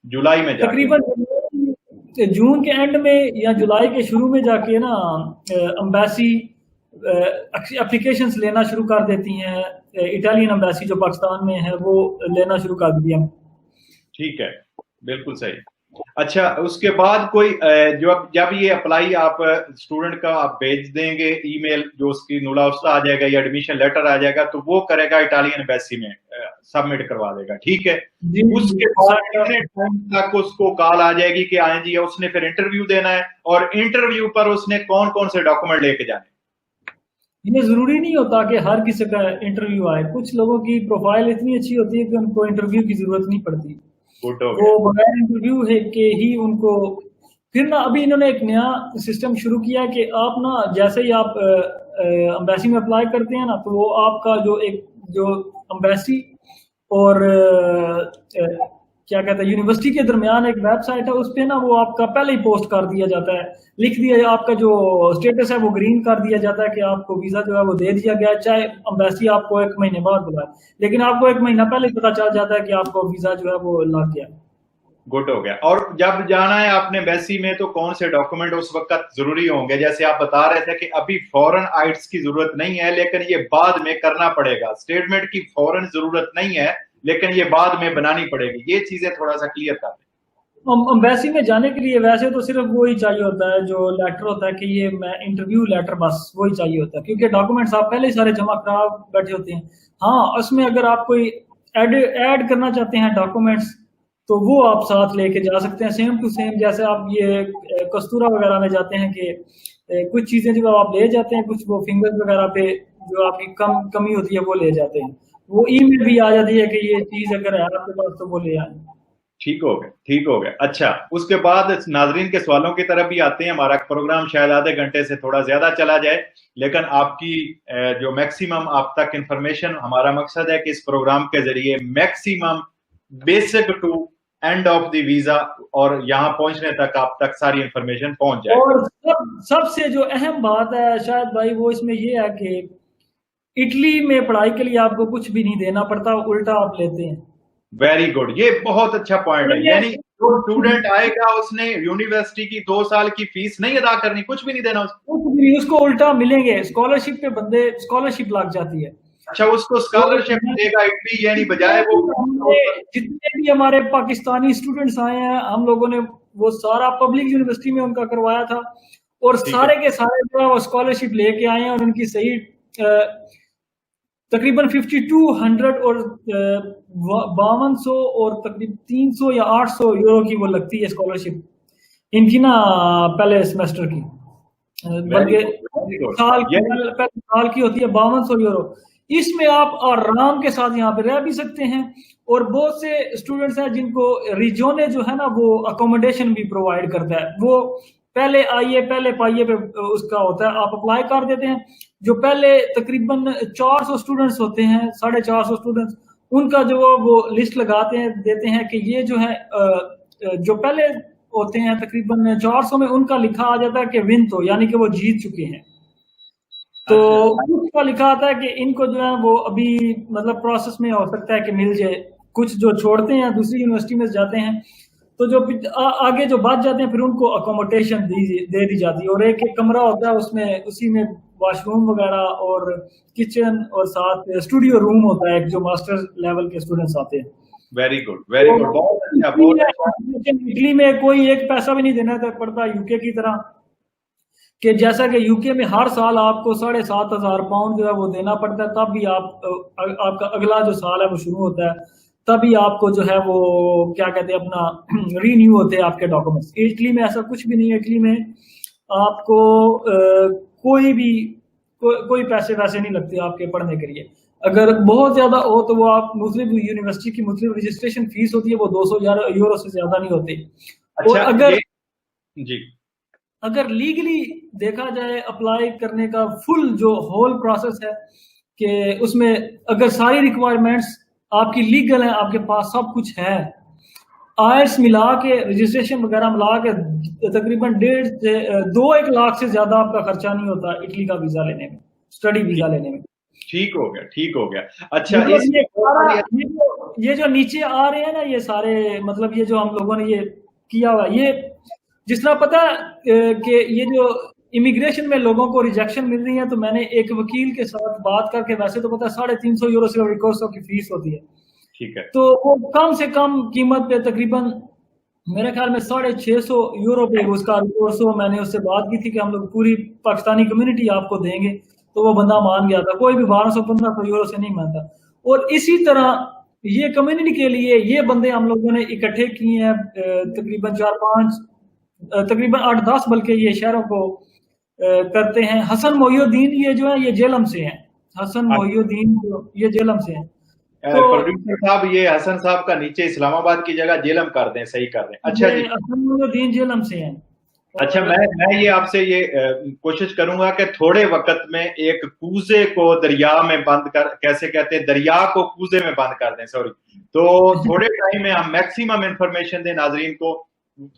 जुलाई में जाके? तकरीबन जून के एंड में या जुलाई के शुरू में जाके ना एम्बेसी एप्लीकेशंस लेना शुरू कर देती हैं। इटालियन एम्बेसी जो पाकिस्तान में है वो लेना शुरू कर दिया। ठीक है, बिल्कुल सही। अच्छा, उसके बाद कोई जो जब ये अप्लाई आप स्टूडेंट का आप भेज देंगे ईमेल, जो उसकी नुला उस्ता आ जाएगा या एडमिशन लेटर आ जाएगा, तो वो करेगा इटालियन एम्बेसी में, सबमिट करवा देगा, ठीक है। जी उसके बाद कितने टाइम तक उसको कॉल आ जाएगी कि आए जी, उसने फिर इंटरव्यू देना है, और इंटरव्यू पर उसने कौन कौन से डॉक्यूमेंट लेके जाने? ये जरूरी नहीं होता कि हर किसी का इंटरव्यू आए। कुछ लोगों की प्रोफाइल इतनी अच्छी होती है कि उनको इंटरव्यू की जरूरत नहीं पड़ती, गुड हो वो गया। बगैर इंटरव्यू है के ही उनको। फिर ना अभी इन्होंने एक नया सिस्टम शुरू किया कि आप ना जैसे ही आप अम्बेसी में अप्लाई करते हैं ना, तो वो आपका जो एक जो अम्बेसी और क्या कहते हैं यूनिवर्सिटी के दरमियान एक वेबसाइट है, उस पर ना वो आपका पहले ही पोस्ट कर दिया जाता है, लिख दिया आपका जो स्टेटस है वो ग्रीन कर दिया जाता है कि आपको वीजा जो है वो दे दिया गया है, चाहे अम्बेसी आपको 1 महीने बाद बुलाए, लेकिन आपको 1 महीना पहले ही पता चल जाता है कि आपको वीजा जो है वो लग गया। गुड हो गया। और जब जाना है आपने एम्बेसी में, तो कौन से डॉक्यूमेंट उस वक्त जरूरी होंगे? जैसे आप बता रहे थे कि अभी फॉरेन आइट्स की जरूरत नहीं है, लेकिन ये बाद में करना पड़ेगा। स्टेटमेंट की फॉरेन जरूरत नहीं है, लेकिन ये बाद में बनानी पड़ेगी। ये चीजें थोड़ा सा क्लियर कर दें। अम्बेसी में जाने के लिए वैसे तो सिर्फ वो ही चाहिए होता है जो लेटर होता है कि ये मैं इंटरव्यू लेटर, बस वही चाहिए होता है, क्योंकि डॉक्यूमेंट्स आप पहले ही सारे जमा करा बैठे होते हैं। हाँ, उसमें अगर आप कोई ऐड करना चाहते हैं डॉक्यूमेंट्स तो वो आप साथ लेके जा सकते हैं, सेम टू सेम। जैसे आप ये कस्तूरा वगैरह में जाते हैं कि कुछ चीज़ें जो आप ले जाते हैं, कुछ वो फिंगर्स वगैरह पे जो आपकी कमी होती है वो ले जाते हैं, वो ईमेल भी आ जाती है कि ये चीज़ अगर है आपके पास तो वो ले आए। ठीक हो गया, ठीक हो गया। अच्छा, उसके बाद नाजरीन के सवालों की तरफ भी आते हैं। हमारा प्रोग्राम शायद आधे घंटे से थोड़ा ज्यादा चला जाए, लेकिन आपकी जो मैक्सिमम आप तक इंफॉर्मेशन, हमारा मकसद है कि इस प्रोग्राम के जरिए maximum basic to end of the visa और यहाँ पहुंचने तक आप तक सारी इंफॉर्मेशन पहुंच जाए। और सबसे जो अहम बात है शायद भाई वो इसमें ये है कि इटली में पढ़ाई के लिए आपको कुछ भी नहीं देना पड़ता, उल्टा आप लेते हैं। वेरी गुड, ये बहुत अच्छा पॉइंट है। यानी जो स्टूडेंट आएगा उसने यूनिवर्सिटी की 2 साल की फीस नहीं अदा करनी, कुछ भी नहीं देना उसको उल्टा मिलेंगे स्कॉलरशिप पे, बंदे स्कॉलरशिप लग जाती है। अच्छा, उसको स्कॉलरशिप देगा इटली, यानी बजाय वो जितने भी हमारे पाकिस्तानी स्टूडेंट्स आए हैं हम लोगों ने वो सारा पब्लिक यूनिवर्सिटी में उनका करवाया था और सारे के सारे जो है वो स्कॉलरशिप लेके आए हैं और उनकी सही तकरीबन 5200 और 5200 और तकरीबन 300 या 800 यूरो की वो लगती है स्कॉलरशिप इनकी ना पहले सेमेस्टर की, बल्कि साल की होती है 5200 यूरो। इसमें आप आराम के साथ यहाँ पे रह भी सकते हैं और बहुत से स्टूडेंट्स हैं जिनको रिजोने जो है ना वो अकोमोडेशन भी प्रोवाइड करता है। वो पहले आइए पहले पाइए पे उसका होता है, आप अप्लाई कर देते हैं। जो पहले तकरीबन 400 स्टूडेंट्स होते हैं, 450 स्टूडेंट्स, उनका जो वो लिस्ट लगाते हैं देते हैं कि ये जो है जो पहले होते हैं तकरीबन 400 में उनका लिखा आ जाता है कि विन तो यानी कि वो जीत चुके हैं। तो उसका लिखा आता है कि इनको जो है वो अभी मतलब प्रोसेस में हो सकता है कि मिल जाए। कुछ जो छोड़ते हैं दूसरी यूनिवर्सिटी में जाते हैं तो जो आगे जो बच जाते हैं फिर उनको अकोमोडेशन दे दी जाती है और एक एक कमरा होता है उसमें, उसी में वॉशरूम वगैरह और किचन और साथ स्टूडियो रूम होता है जो मास्टर लेवल के स्टूडेंट्स आते हैं। वेरी गुड, वेरी गुड, बहुत अच्छा। इटली में कोई एक पैसा भी नहीं देना पड़ता यूके की तरह, कि जैसा कि यूके में हर साल आपको 7,500 पाउंड जो है वो देना पड़ता है, तब भी आपका अगला जो साल है वो शुरू होता है, तभी आपको जो है वो क्या कहते हैं अपना रीन्यू होते हैं आपके डॉक्यूमेंट्स। इटली में ऐसा कुछ भी नहीं है। इटली में आपको कोई पैसे वैसे नहीं लगते आपके पढ़ने के लिए। अगर बहुत ज्यादा हो तो वो आप मुस्लिम यूनिवर्सिटी की मुस्लिम रजिस्ट्रेशन फीस होती है वो 200 यूरो से ज्यादा नहीं होती। अच्छा, अगर लीगली देखा जाए अप्लाई करने का फुल जो होल प्रोसेस है कि उसमें अगर सारी रिक्वायरमेंट्स आपकी लीगल है, आपके पास सब कुछ है, आयर्स मिला के रजिस्ट्रेशन वगैरह मिला के तकरीबन 1.5 से 2-1 लाख से ज्यादा आपका खर्चा नहीं होता इटली का वीजा लेने में, स्टडी वीजा लेने में। ठीक हो गया, ठीक हो गया। अच्छा, ये जो नीचे आ रहे हैं ना ये सारे, मतलब ये जो हम लोगों ने ये किया हुआ, ये जिस तरह पता कि ये जो इमिग्रेशन में लोगों को रिजेक्शन मिल रही है तो मैंने एक वकील के साथ बात करके, वैसे तो पता है 350 यूरो से कोर्स की फीस होती है, ठीक है, तो वो कम से कम कीमत पे तकरीबन मेरे ख्याल में 650 यूरो पे उसका कोर्स हो। मैंने उससे बात की थी कि हम लोग पूरी पाकिस्तानी कम्युनिटी आपको देंगे, तो वो बंदा मान गया था, कोई भी 1200-1500 यूरो से नहीं मानता। और इसी तरह ये कम्युनिटी के लिए ये बंदे हम लोगों ने इकट्ठे किए हैं, तकरीबन 4-5 तकरीबन 8-10 बल्कि ये शहरों को करते हैं। हसन मोहिउद्दीन ये जो है ये जेलम से हैं, हसन मोहिउद्दीन ये जेलम से हैं। तो प्रोड्यूसर साहब ये हसन साहब का नीचे इस्लामाबाद की जगह जेलम कर दें, सही कर दें। अच्छा जी, हसन मोहिउद्दीन जेलम से हैं। अच्छा, मैं ये आपसे ये कोशिश करूंगा कि थोड़े वक्त में एक कूजे को दरिया में बंद कर, कैसे कहते हैं, दरिया को कूजे में बंद कर दें, सॉरी, तो थोड़े टाइम में हम मैक्सिमम इंफॉर्मेशन दें नाजरीन को।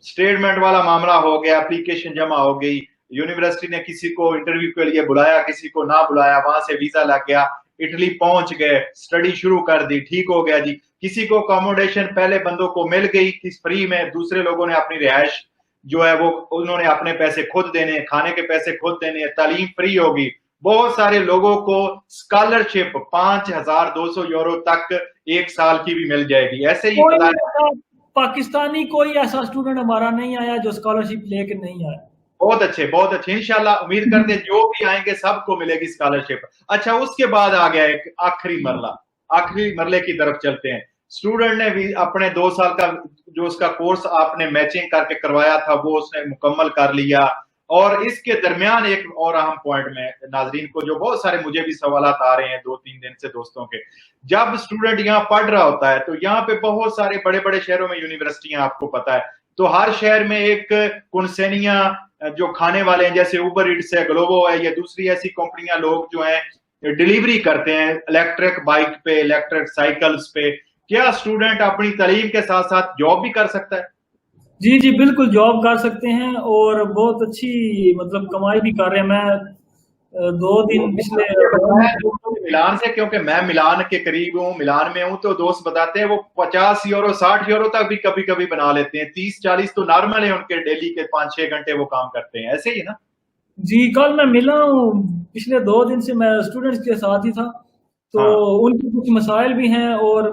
स्टेटमेंट वाला मामला हो गया, एप्लीकेशन जमा हो गई, यूनिवर्सिटी ने किसी को इंटरव्यू के लिए बुलाया, किसी को ना बुलाया, वहां से वीजा लग गया, इटली पहुंच गए, स्टडी शुरू कर दी, ठीक हो गया जी। किसी को अकोमोडेशन पहले बंदों को मिल गई किस फ्री में, दूसरे लोगों ने अपनी रिहाइश जो है वो उन्होंने अपने पैसे खुद देने, खाने के पैसे खुद देने, तालीम फ्री होगी। बहुत सारे लोगों को स्कॉलरशिप 5,200 यूरो तक 1 साल की भी मिल जाएगी। ऐसे ही पाकिस्तानी कोई ऐसा स्टूडेंट हमारा नहीं आया जो स्कॉलरशिप लेकर नहीं आया। बहुत अच्छे, बहुत अच्छे, इंशाल्लाह उम्मीद करते हैं जो भी आएंगे सबको मिलेगी स्कॉलरशिप। अच्छा, उसके बाद आ गया एक आखिरी मरले की तरफ चलते हैं। स्टूडेंट ने भी अपने 2 साल का जो उसका कोर्स आपने मैचिंग करके करवाया था वो उसने मुकम्मल कर लिया, और इसके दरमियान एक और अहम पॉइंट में नाजरीन को, जो बहुत सारे मुझे भी सवाल आ रहे हैं 2-3 दिन से दोस्तों के, जब स्टूडेंट यहाँ पढ़ रहा होता है तो यहाँ पे बहुत सारे बड़े बड़े शहरों में यूनिवर्सिटियां आपको पता है, तो हर शहर में एक कुनसेनिया जो खाने वाले हैं, जैसे उबर ईट्स है, ग्लोबो है, या दूसरी ऐसी कंपनियां, लोग जो हैं डिलीवरी करते हैं इलेक्ट्रिक बाइक पे, इलेक्ट्रिक साइकिल्स पे, क्या स्टूडेंट अपनी तालीम के साथ साथ जॉब भी कर सकता है? जी जी बिल्कुल, जॉब कर सकते हैं और बहुत अच्छी मतलब कमाई भी कर रहे हैं। मैं 2 दिन पिछले ये बताया दोस्तों मिलान से, क्योंकि मैं मिलान के करीब हूँ, मिलान में हूँ, तो दोस्त बताते हैं वो 50 यूरो 60 यूरो तक भी कभी कभी बना लेते हैं। 30-40 तो नॉर्मल है उनके, डेली के 5-6 घंटे वो काम करते हैं, ऐसे ही है ना? जी, कल मैं मिला हूँ, पिछले 2 दिन से मैं स्टूडेंट्स के साथ ही था, तो हाँ। उनके कुछ मसाइल भी हैं और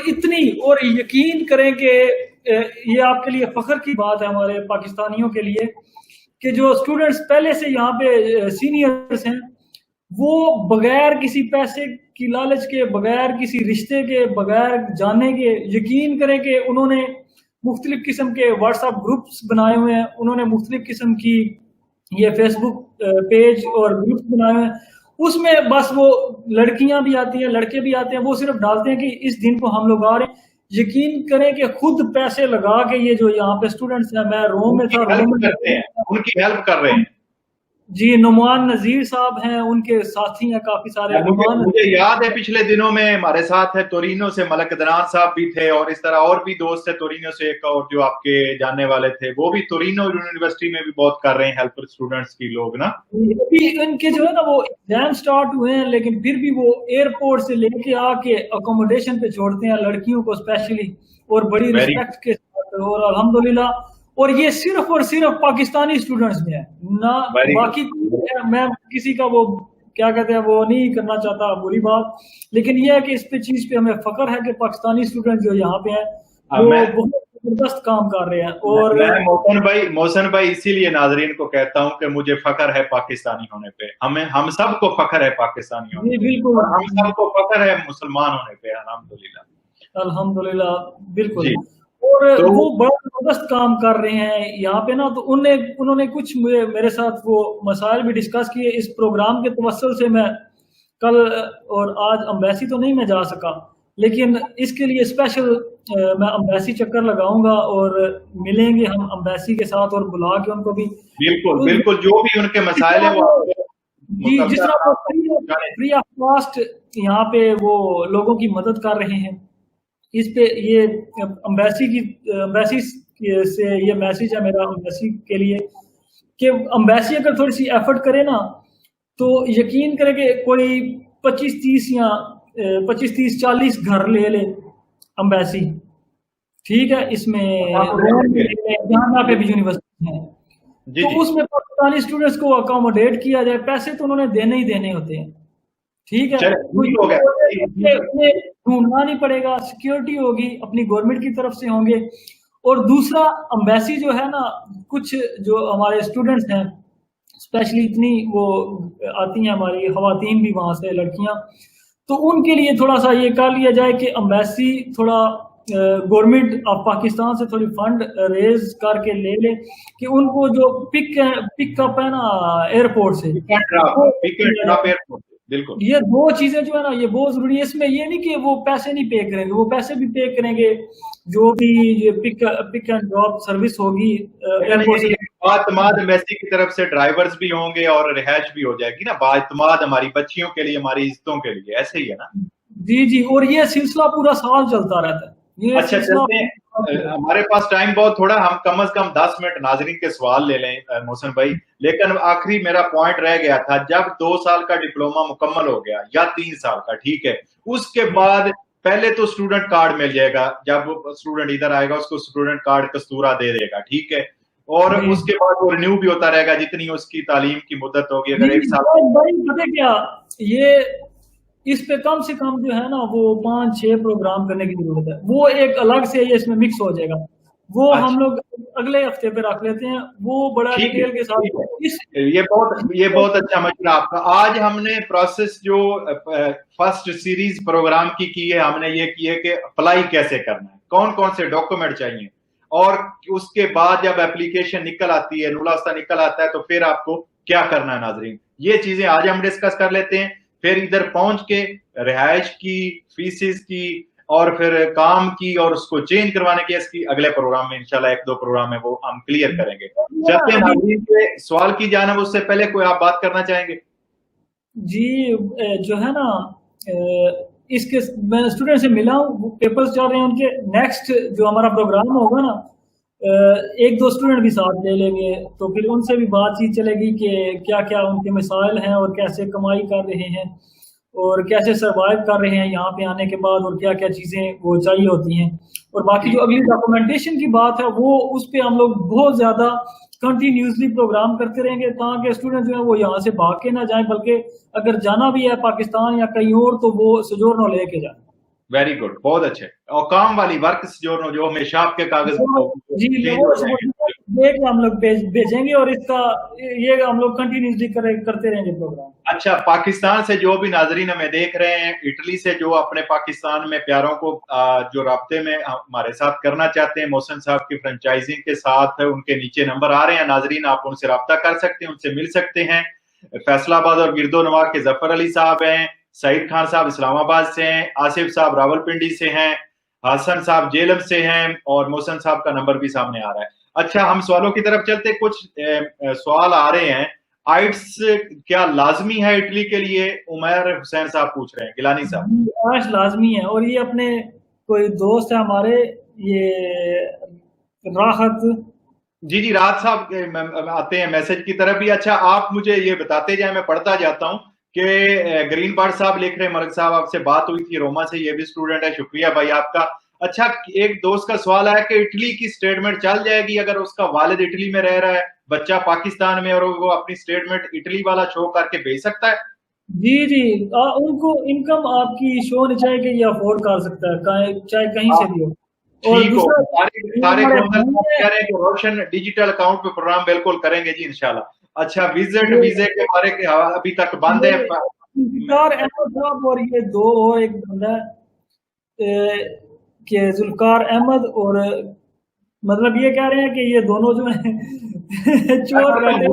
इतनी और यकीन करें कि ये आपके लिए फ़ख्र की बात है हमारे पाकिस्तानियों के लिए कि जो स्टूडेंट्स पहले से यहाँ पे सीनियर्स हैं, वो बगैर किसी पैसे की लालच के, बगैर किसी रिश्ते के, बगैर जाने के, यकीन करें कि उन्होंने मुख्तलिफ किस्म के व्हाट्सएप ग्रुप्स बनाए हुए हैं, उन्होंने मुख्तलिफ किस्म की ये फेसबुक पेज और ग्रुप्स बनाए हुए हैं। उसमें बस वो लड़कियां भी आती हैं, लड़के भी आते हैं, वो सिर्फ डालते हैं कि इस दिन को हम लोग आ रहे हैं। यकीन करें कि खुद पैसे लगा के ये जो यहाँ पे स्टूडेंट्स हैं, मैं रोम में उनकी था, हेल्प रोम में करते हैं, उनकी हेल्प कर रहे हैं। जी, नुमान नज़ीर साहब हैं, उनके साथी हैं काफ़ी सारे। मुझे नुमान मुझे याद है पिछले दिनों में हमारे साथ है तोरिनो से मलक अदनान साहब भी थे, और इस तरह और भी दोस्त है तोरिनो से, एक और जो आपके जानने वाले थे, वो भी तोरिनो यूनिवर्सिटी में भी बहुत कर रहे हैं हेल्प स्टूडेंट्स की लोग ना। अभी इनके जो है ना वो एग्जाम स्टार्ट हुए हैं, लेकिन फिर भी वो एयरपोर्ट से लेके आके अकोमोडेशन पे छोड़ते हैं लड़कियों को स्पेशली, और बड़ी वेरी रिस्पेक्ट के साथ, और अल्हम्दुलिल्लाह। और ये सिर्फ और सिर्फ पाकिस्तानी स्टूडेंट्स में है ना, वेरी बाकी मैं किसी का वो क्या कहते हैं वो नहीं करना चाहता बुरी बात, लेकिन ये है कि इस पे चीज पे हमें फख्र है कि पाकिस्तानी स्टूडेंट जो यहाँ पे हैं गुड। वो मैं बहुत जबरदस्त काम कर रहे हैं। और मोहसन भाई इसीलिए नाजरीन को कहता हूं कि मुझे फख्र है पाकिस्तानी होने पे, हम सबको फख्र है पाकिस्तानी होने जी पे, बिल्कुल, और हम सबको फख्र है मुसलमान होने पे, अल्हम्दुलिल्लाह। अल्हम्दुलिल्लाह, बिल्कुल। जी। और तो वो बड़ा ज़बरदस्त काम कर रहे हैं यहाँ पे ना, तो उन्होंने कुछ मेरे साथ वो मसाइल भी डिस्कस किए। इस प्रोग्राम के तवस्सुल से मैं कल और आज अम्बेसी तो नहीं मैं जा सका, लेकिन इसके लिए स्पेशल मैं अम्बेसी चक्कर लगाऊंगा और मिलेंगे हम अम्बेसी के साथ और बुला के उनको भी। बिल्कुल तो बिल्कुल, जो भी उनके मसाइल है वो आपको जी, जिस मुकम्मल तरह वो आपको जाने। फ्री ऑफ कॉस्ट यहाँ पे वो लोगों की मदद कर रहे हैं, इस पे ये अम्बेसी से ये मैसेज है मेरा अम्बेसी के लिए कि अम्बेसी अगर थोड़ी सी एफर्ट करे ना, तो यकीन करें कि कोई 25-30 या 25-30-40 घर ले ले अम्बेसी, ठीक है, इसमें रोम में ले ले, जहाँ पे भी यूनिवर्सिटी है, जी तो जी। उसमें पाकिस्तानी स्टूडेंट्स को अकोमोडेट किया जाए। पैसे तो उन्होंने देने ही देने होते हैं, ठीक है, चले तो ठीक ये हो गया। उन्हें ढूंढना नहीं पड़ेगा, सिक्योरिटी होगी अपनी गवर्नमेंट की तरफ से होंगे। और दूसरा, अम्बेसी जो है ना, कुछ जो हमारे स्टूडेंट्स हैं स्पेशली, इतनी वो आती हैं हमारी खवातीन भी वहां से, लड़कियां, तो उनके लिए थोड़ा सा ये कर लिया जाए कि अम्बेसी थोड़ा गवर्नमेंट ऑफ पाकिस्तान से थोड़ी फंड रेज करके ले ले कि उनको जो पिकअप है ना एयरपोर्ट से, वो पिक एंड ड्रॉप एयरपोर्ट, बिल्कुल। ये 2 चीजें जो है ना ये बहुत जरूरी है। इसमें ये नहीं कि वो पैसे नहीं पे करेंगे, वो पैसे भी पे करेंगे, जो भी ये पिक एंड ड्रॉप सर्विस होगी एयरपोर्ट से। बातमाद एम्बेसी की तरफ से ड्राइवर्स भी होंगे और रिहाइश भी हो जाएगी ना, बातमाद हमारी बच्चियों के लिए, हमारी इज्जतों के लिए, ऐसे ही है ना। जी जी, और ये सिलसिला पूरा साल चलता रहता है, ये अच्छा सिलसिला चलते हैं, हमारे पास टाइम बहुत थोड़ा, हम कम से कम 10 मिनट नाजरीन के सवाल ले लें मोहसन भाई। लेकिन आखिरी मेरा पॉइंट रह गया था, जब 2 साल का डिप्लोमा मुकम्मल हो गया या 3 साल का, ठीक है, उसके बाद पहले तो स्टूडेंट कार्ड मिल जाएगा, जब स्टूडेंट इधर आएगा उसको स्टूडेंट कार्ड कस्तूरा दे देगा, ठीक है, और उसके बाद वो रिन्यू भी होता रहेगा जितनी उसकी तालीम की मुद्दत होगी। अगर 1 साल भाई पता क्या, ये इस पे कम से कम जो है ना वो 5-6 प्रोग्राम करने की जरूरत है, वो एक अलग से ये इसमें मिक्स हो जाएगा, वो हम लोग अगले हफ्ते पे रख लेते हैं, वो बड़ा डिटेल के साथ। ये बहुत अच्छा मशवरा आपका। आज हमने प्रोसेस जो फर्स्ट सीरीज प्रोग्राम की है, हमने ये की है कि अप्लाई कैसे करना है, कौन कौन से डॉक्यूमेंट चाहिए, और उसके बाद जब एप्लीकेशन निकल आती है, नुलास्ता निकल आता है, तो फिर आपको क्या करना है नाजरीन, ये चीजें आज हम डिस्कस कर लेते हैं। फिर इधर पहुंच के रिहाइश की, फीसिस की, और फिर काम की, और उसको चेंज करवाने की, इसकी अगले प्रोग्राम में इंशाल्लाह 1-2 प्रोग्राम में वो हम क्लियर करेंगे। चलते हैं नाज़रीन के सवाल की जानिब, उससे पहले कोई आप बात करना चाहेंगे? जी, जो है ना इसके मैं स्टूडेंट से मिला हूँ, पेपर्स चल रहे हैं उनके। नेक्स्ट जो हमारा प्रोग्राम होगा ना, एक दो स्टूडेंट भी साथ ले लेंगे, तो फिर उनसे भी बातचीत चलेगी कि क्या क्या उनके मसाइल हैं और कैसे कमाई कर रहे हैं और कैसे सर्वाइव कर रहे हैं यहाँ पे आने के बाद, और क्या क्या चीज़ें वो चाहिए होती हैं। और बाकी जो अगली डॉक्यूमेंटेशन की बात है वो उस पर हम लोग बहुत ज़्यादा कंटिन्यूसली प्रोग्राम करते रहेंगे, ताकि स्टूडेंट जो है वो यहाँ से भाग के ना जाए, बल्कि अगर जाना भी है पाकिस्तान या कहीं और तो वो सोजोर्नो लेके जाए। वेरी गुड, बहुत अच्छे। और काम वाली वर्क जो हमेशा आपके कागज जी देख हम लोग भेजेंगे, और इसका ये हम लोग कंटिन्यूसली करते रहेंगे प्रोग्राम। अच्छा, पाकिस्तान से जो भी नाजरीन हमें देख रहे हैं, इटली से जो अपने पाकिस्तान में प्यारों को जो राब्ते में हमारे साथ करना चाहते हैं मोहसिन साहब की फ्रेंचाइजिंग के साथ, उनके नीचे नंबर आ रहे हैं नाजरीन, आप उनसे राब्ता कर सकते हैं, उनसे मिल सकते हैं। फैसलाबाद और गिरदोनवा के जफर अली साहब हैं, सईद खान साहब इस्लामाबाद से हैं, आसिफ साहब रावलपिंडी से हैं, हसन साहब जेलम से हैं, और मोहसिन साहब का नंबर भी सामने आ रहा है। अच्छा, हम सवालों की तरफ चलते। कुछ सवाल आ रहे हैं। आइट्स क्या लाजमी है इटली के लिए? उमर हुसैन साहब पूछ रहे हैं, गिलानी साहब। आइट्स लाजमी है, और ये अपने कोई दोस्त है हमारे, ये राहत जी राहत साहब आते हैं मैसेज की तरफ भी। अच्छा, आप मुझे ये बताते जाए, मैं पढ़ता जाता हूँ कि ग्रीन बर्ड साहब लिख रहे हैं, मलिक साहब आपसे बात हुई थी रोमा से, ये भी स्टूडेंट है, शुक्रिया भाई आपका। अच्छा, एक दोस्त का सवाल है कि इटली की स्टेटमेंट चल जाएगी अगर उसका वालिद इटली में रह रहा है, बच्चा पाकिस्तान में, और वो अपनी स्टेटमेंट इटली वाला शो करके भेज सकता है? जी उनको इनकम आपकी शो नहीं चाहिए कि ये अफोर्ड कर सकता है, चाहे कहीं से भी हो। और दूसरा कह रहे हैं कि रोशन डिजिटल अकाउंट पे प्रोग्राम बिल्कुल करेंगे जी इंशाल्लाह। अच्छा, विजिट वीजे के बारे के अभी तक बंद है। और ये दो और एक बंदा कि जुल्फकार अहमद, और मतलब ये कह रहे हैं कि ये दोनों जो हैं चोर बैठे।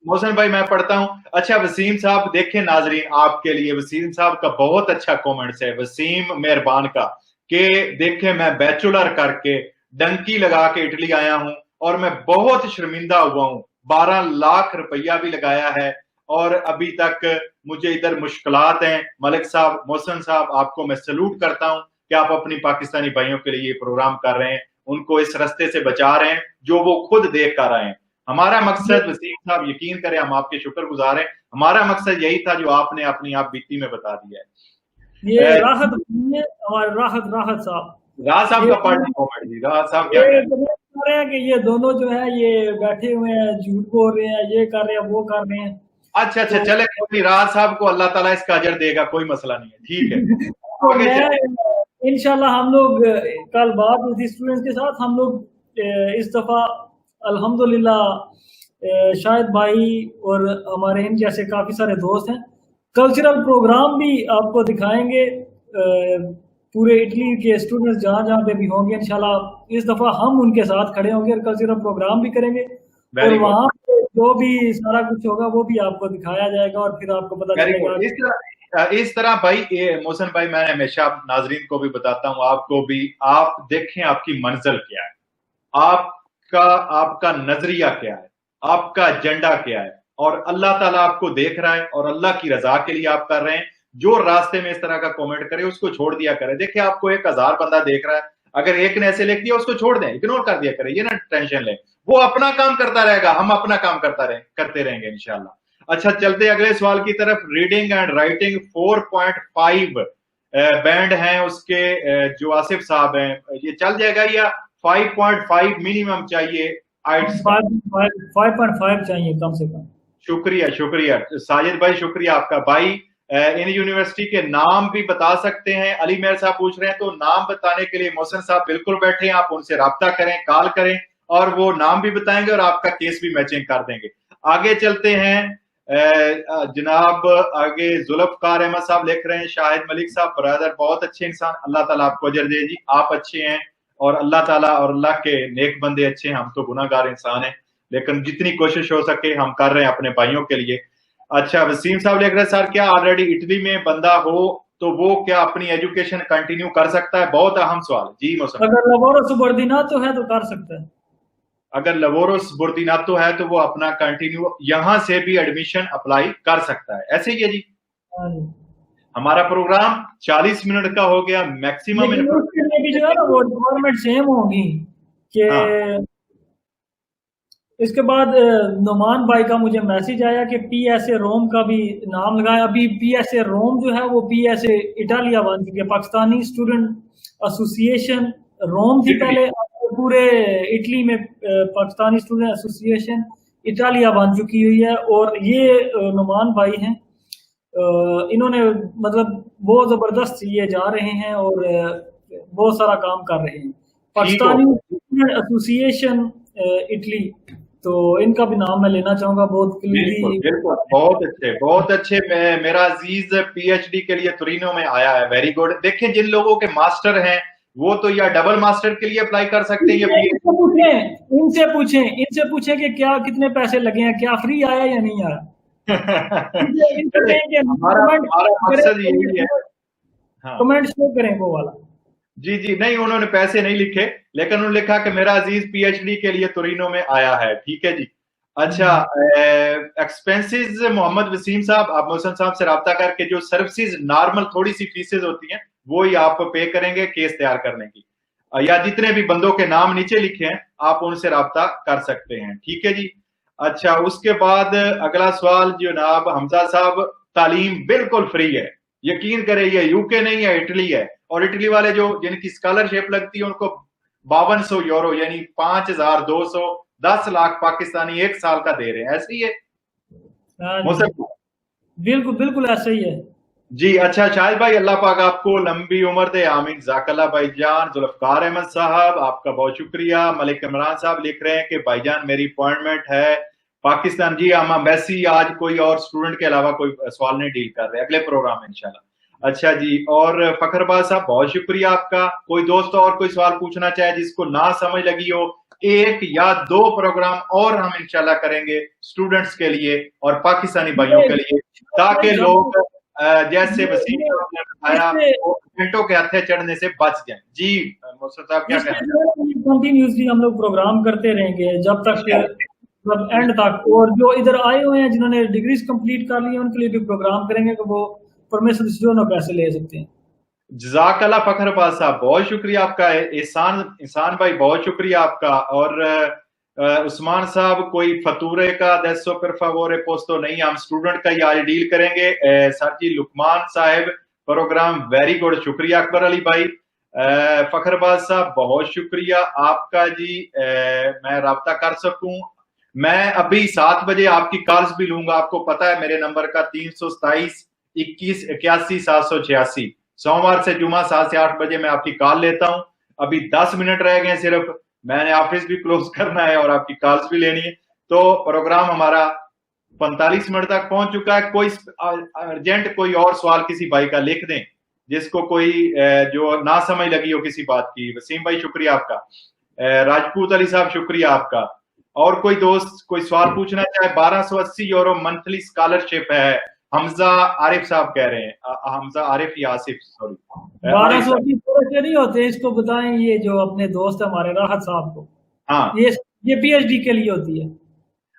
मोहसिन भाई मैं पढ़ता हूँ। अच्छा, वसीम साहब देखें नाजरीन, आपके लिए वसीम साहब का बहुत अच्छा कमेंट्स है, वसीम मेहरबान का, कि देखे मैं बैचलर करके डंकी लगा के इटली आया हूं और मैं बहुत शर्मिंदा हुआ हूं, 12 लाख रुपया भी लगाया है और अभी तक मुझे इधर मुश्किलात हैं। मलिक साहब, मोहसिन साहब, आपको मैं सलूट करता हूं कि आप अपनी पाकिस्तानी भाइयों के लिए ये प्रोग्राम कर रहे हैं, उनको इस रास्ते से बचा रहे हैं जो वो खुद देख कर रहे हैं। हमारा मकसद, वसीम साहब यकीन करें हम आपके शुक्रगुजार हैं, हमारा मकसद यही था जो आपने अपनी आप बीती में बता दिया है। ये राहत साहब, राहत साहब का पार्टी कॉमेंट जी, राहत साहब क्या कह रहे हैं कि ये दोनों जो है ये बैठे हुए हैं, झूठ बोल रहे हैं, ये कर रहे हैं, वो कर रहे हैं। अच्छा, चले, कोई राहत साहब को अल्लाह ताला इसका अजर देगा, कोई मसला नहीं है, ठीक है। इंशाल्लाह हम लोग कल बात हुई थी स्टूडेंट्स के साथ, हम लोग इस दफा अल्हम्दुलिल्लाह शाहिद भाई और हमारे इन जैसे काफी सारे दोस्त हैं, कल्चरल प्रोग्राम भी आपको दिखाएंगे। पूरे इटली के स्टूडेंट्स जहाँ जहाँ पे भी होंगे इंशाल्लाह इस दफा हम उनके साथ खड़े होंगे और कल्चरल प्रोग्राम भी करेंगे, और वहाँ पे जो भी सारा कुछ होगा वो भी आपको दिखाया जाएगा, और फिर आपको पता चलेगा। इस तरह भाई, मोहसिन भाई, मैं हमेशा नाजरीन को भी बताता हूँ, आपको भी, आप देखें आपकी मंजिल क्या है, आपका नजरिया क्या है, आपका एजेंडा क्या है, और अल्लाह ताला आपको देख रहा है और अल्लाह की रजा के लिए आप कर रहे हैं। जो रास्ते में इस तरह का कमेंट करे उसको छोड़ दिया करे। देखिए, आपको 1000 बंदा देख रहा है, अगर एक ने ऐसे लिख दिया उसको छोड़ दें, इग्नोर कर दिया करे, ये ना टेंशन लें, वो अपना काम करता रहेगा, हम अपना काम करते रहेंगे इंशाल्लाह। अच्छा, चलते अगले सवाल की तरफ। रीडिंग एंड राइटिंग 4.5 बैंड हैं उसके, जो आसिफ साहब हैं, ये चल जाएगा या 5.5 मिनिमम चाहिए? 5.5 चाहिए कम से कम। शुक्रिया साजिद भाई, शुक्रिया आपका भाई। इन यूनिवर्सिटी के नाम भी बता सकते हैं? अली मेहर साहब पूछ रहे हैं, तो नाम बताने के लिए मोहसिन साहब बिल्कुल बैठे हैं, आप उनसे राब्ता करें, कॉल करें, और वो नाम भी बताएंगे और आपका केस भी मैचिंग कर देंगे। आगे चलते हैं जनाब, आगे जुल्फकार अहमद साहब लिख रहे हैं, शाहिद मलिक साहब ब्रदर बहुत अच्छे इंसान, अल्लाह ताला आपको अजर दे जी, आप अच्छे हैं और अल्लाह ताला और अल्लाह के नेक बंदे अच्छे हैं, हम तो गुनाहगार इंसान हैं, लेकिन जितनी कोशिश हो सके हम कर रहे हैं अपने भाइयों के लिए। अच्छा, वसीम साहब लिख रहे हैं, सर क्या ऑलरेडी इटली में बंदा हो तो वो क्या अपनी एजुकेशन कंटिन्यू कर सकता है? बहुत अहम सवाल जी मौसम। अगर लवोरो सुबर्दिनातो है तो कर सकता है। अगर लवोरो सुबर्दिनातो है तो वो अपना कंटिन्यू यहाँ से भी एडमिशन अप्लाई कर सकता है, ऐसे ही है जी। हमारा प्रोग्राम 40 मिनट का हो गया मैक्सिमम। लेकिन उसके लिए भी जो है ना वो रिक्वायरमेंट सेम होगी कि हाँ इसके बाद नुमान भाई का मुझे मैसेज आया कि पीएसए रोम का भी नाम लगाया। अभी पीएसए रोम जो है वो पीएसए इटालिया बन चुकी है, पाकिस्तानी स्टूडेंट एसोसिएशन रोम थी इटली। पहले, अब पूरे इटली में पाकिस्तानी स्टूडेंट एसोसिएशन इटालिया बन चुकी हुई है। और ये नुमान भाई हैं, इन्होंने मतलब बहुत जबरदस्त ये जा रहे हैं और बहुत सारा काम कर रहे हैं। ठीक हो, पाकिस्तानी स्टूडेंट एसोसिएशन इटली, तो इनका भी नाम मैं लेना चाहूंगा, बहुत बिल्कुल क्लियरली। बिल्कुल, बहुत अच्छे बहुत अच्छे। मेरा अजीज पीएचडी के लिए तुरिनो में आया है, वेरी गुड। देखिए जिन लोगों के मास्टर हैं वो तो या डबल मास्टर के लिए अप्लाई कर सकते हैं या इनसे पूछें, इनसे पूछें कि क्या कितने पैसे लगे हैं, क्या फ्री आया या नहीं आया। इनसे चले, कहें कि हमारा हमारा मकसद यही है। हाँ कमेंट शो करें वो वाला। जी जी, नहीं उन्होंने पैसे नहीं लिखे, लेकिन उन्होंने लिखा कि मेरा अजीज पीएचडी के लिए तुरिनो में आया है। ठीक है जी। अच्छा, एक्सपेंसेस मोहम्मद वसीम साहब, आप मोहसन साहब से रब्ता करके जो सर्विसेज नॉर्मल थोड़ी सी फीसेज होती हैं वो ही आप पे करेंगे केस तैयार करने की, या जितने भी बंदों के नाम नीचे लिखे हैं आप उनसे रब्ता कर सकते हैं। ठीक है जी। अच्छा, उसके बाद अगला सवाल जनाब हमजा साहब, तालीम बिल्कुल फ्री है, यकीन करें, ये यूके नहीं है, इटली है। और इटली वाले जो जिनकी स्कॉलरशिप लगती है उनको 5200 यूरो यानी 5210 लाख पाकिस्तानी एक साल का दे रहे हैं। ऐसे ही है हाँ जी, मुसलमान बिल्कुल बिल्कुल ऐसा ही है। जी। अच्छा शाहिद भाई, अल्लाह पाक आपको लंबी उम्र दे, आमीन। जाकल्ला भाईजान। जुल्फकार अहमद साहब आपका बहुत शुक्रिया। मलिक इमरान साहब लिख रहे हैं कि भाईजान मेरी अपॉइंटमेंट है पाकिस्तान। जी हम एम्बेसी आज कोई और स्टूडेंट के अलावा कोई सवाल नहीं डील कर रहे, अगले प्रोग्राम में इंशाल्लाह। अच्छा जी, और फखरबाज साहब बहुत शुक्रिया आपका। कोई दोस्त और कोई सवाल पूछना चाहे जिसको ना समझ लगी हो, एक या दो प्रोग्राम और हम इंशाल्लाह करेंगे स्टूडेंट्स के लिए और पाकिस्तानी भाइयों के लिए, ताकि लोग जैसे वसीम साहब ने बताया वो घंटों के हथे चढ़ने से बच जाए। जी मोहसिन साहब क्या कहना चाहते हैं? कंटिन्यूसली हम लोग प्रोग्राम करते रहेंगे जब तक मतलब एंड तक। और जो इधर आए हुए हैं जिन्होंने डिग्रीज कंप्लीट कर ली है उनके लिए भी प्रोग्राम करेंगे कि वो परमिशन जो ना पैसे ले सकते हैं। जज़ाकल्ला फखरबाज साहब बहुत शुक्रिया आपका। एहसान भाई बहुत शुक्रिया आपका। और उस्मान साहब कोई फतूरे का दसो पर favore पोस्तो नहीं, हम स्टूडेंट का ही आज डील करेंगे। साथी लुकमान साहब प्रोग्राम वेरी गुड, शुक्रिया अकबर अली भाई। फखरबाज साहब बहुत शुक्रिया आपका जी। मैं राब्ता कर सकूं, मैं अभी 7 बजे आपकी कॉल्स भी लूंगा। आपको पता है मेरे नंबर का 327 21 81 786। सोमवार से जुमा 7 से 8 बजे मैं आपकी कॉल लेता हूं। अभी 10 मिनट रह गए सिर्फ, मैंने ऑफिस भी क्लोज करना है और आपकी कॉल्स भी लेनी है। तो प्रोग्राम हमारा 45 मिनट तक पहुंच चुका है। कोई अर्जेंट कोई और सवाल किसी भाई का लिख दें जिसको कोई जो ना समझ लगी हो किसी बात की। वसीम भाई शुक्रिया आपका। राजपूत अली साहब शुक्रिया आपका। और कोई दोस्त कोई सवाल पूछना चाहे? 1280 यूरो मंथली स्कॉलरशिप है, हमजा आरिफ साहब कह रहे हैं। हमजा आरिफ या आसिफ, सॉरी। 1280 थोड़े नहीं होते, इसको बताएं ये जो अपने दोस्त है हमारे राहत साहब को। हाँ ये पीएचडी के लिए होती है।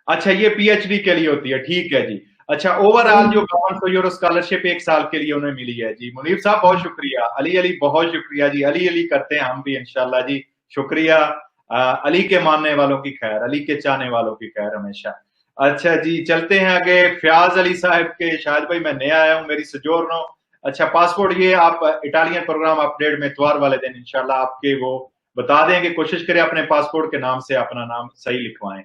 अच्छा, ये पीएचडी के लिए होती है, ठीक है जी। अच्छा, ओवरऑल जो 5200 यूरो स्कॉलरशिप एक साल के लिए उन्हें मिली है जी। मुनीर साहब बहुत शुक्रिया। अली अली बहुत शुक्रिया जी। अली अली करते हैं हम भी इंशाल्लाह जी, शुक्रिया। अली के मानने वालों की खैर, अली के चाहने वालों की खैर हमेशा। अच्छा जी, चलते हैं आगे। फयाज अली साहब के, शायद भाई मैं नया आया हूँ, मेरी सजोरनो। अच्छा, पासपोर्ट ये आप इटालियन प्रोग्राम अपडेट में इतवार वाले दिन इंशाल्लाह आपके वो बता देंगे। कोशिश करें अपने पासपोर्ट के नाम से अपना नाम सही लिखवाएं।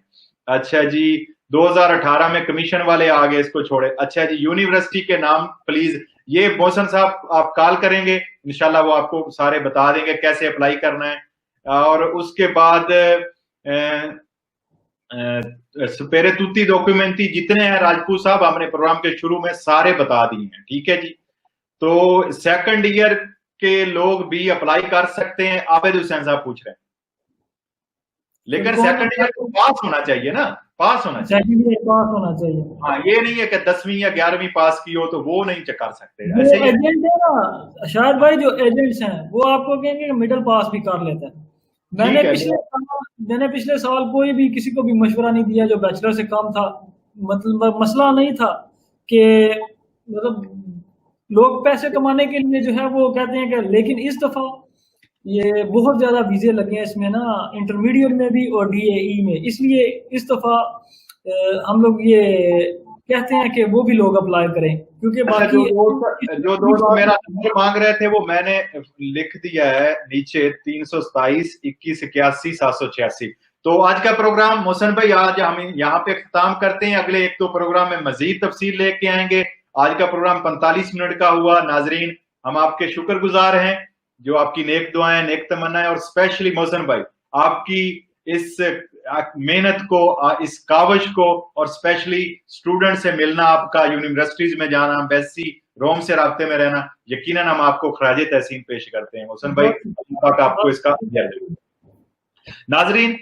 अच्छा जी, 2018 में कमीशन वाले आ गए, इसको छोड़े। अच्छा जी, यूनिवर्सिटी के नाम प्लीज, ये मोहसन साहब आप कॉल करेंगे इंशाल्लाह वो आपको सारे बता देंगे कैसे अप्लाई करना है। और उसके बाद सुपेरे तुती डॉक्यूमेंटी जितने हैं राजपूत साहब हमने प्रोग्राम के शुरू में सारे बता दिए हैं, ठीक है जी। तो सेकंड ईयर के लोग भी अप्लाई कर सकते हैं, आबिद हुसैन साहब पूछ रहे हैं, लेकिन सेकंड ईयर को पास होना चाहिए ना, पास होना चाहिए। पास होना चाहिए। हाँ, ये नहीं है कि 10वीं या 11वीं पास की हो तो वो नहीं कर सकते। जो ऐसे ही एजेंट है ना शायद भाई, जो एजेंट्स हैं वो आपको कहेंगे मिडिल पास भी कर लेते हैं। मैंने पिछले साल कोई भी किसी को भी मशवरा नहीं दिया जो बैचलर से कम था। मतलब मसला नहीं था कि मतलब लोग पैसे कमाने के लिए जो है वो कहते हैं कि, लेकिन इस दफा ये बहुत ज्यादा वीजे लगे हैं इसमें ना, इंटरमीडिएट में भी और डीएई में, इसलिए इस दफा हम लोग ये कहते हैं कि वो भी लोग अप्लाई करें, क्योंकि अच्छा, बाकी जो दोस्त मेरा नंबर मांग रहे थे वो मैंने लिख दिया है नीचे, 327 21 81 786। तो आज का प्रोग्राम मोहसिन भाई आज हम यहाँ पे इख्तिताम करते हैं, अगले 1-2 प्रोग्राम में मजीद तफसील लेके आएंगे। आज का प्रोग्राम 45 मिनट का हुआ। नाजरीन, हम आपके शुक्रगुजार हैं, जो आपकी नेक दुआएं, नेक तमन्नाएं, और स्पेशली मोहसिन भाई आपकी इस मेहनत को, इस काविश को, और स्पेशली स्टूडेंट से मिलना, आपका यूनिवर्सिटीज में जाना, एम्बेसी रोम से राब्ते में रहना, यकीनन हम आपको खराज तहसीन पेश करते हैं मोहसिन भाई, आपको इसका। नाजरीन,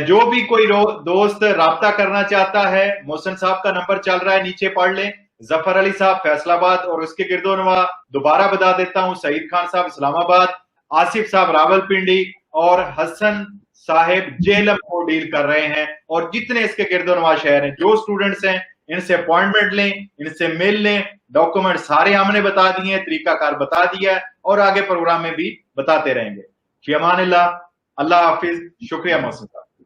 जो भी कोई दोस्त राब्ता करना चाहता है, मोहसिन साहब का नंबर चल रहा है, नीचे पढ़ लें। जफर अली साहब फैसलाबाद और उसके गिरदोनवा, दोबारा बता देता हूं, सईद खान साहब इस्लामाबाद, आसिफ साहब रावलपिंडी, और हसन साहेब जेलम को डील कर रहे हैं। और जितने इसके गिरदोनवा शहर हैं, जो स्टूडेंट्स हैं, इनसे अपॉइंटमेंट लें, इनसे मिल लें। डॉक्यूमेंट सारे हमने बता दिए हैं, तरीकाकार बता दिया है, और आगे प्रोग्राम में भी बताते रहेंगे। फी अमानिल्लाह, अल्लाह हाफिज। शुक्रिया मोहसिन साहब।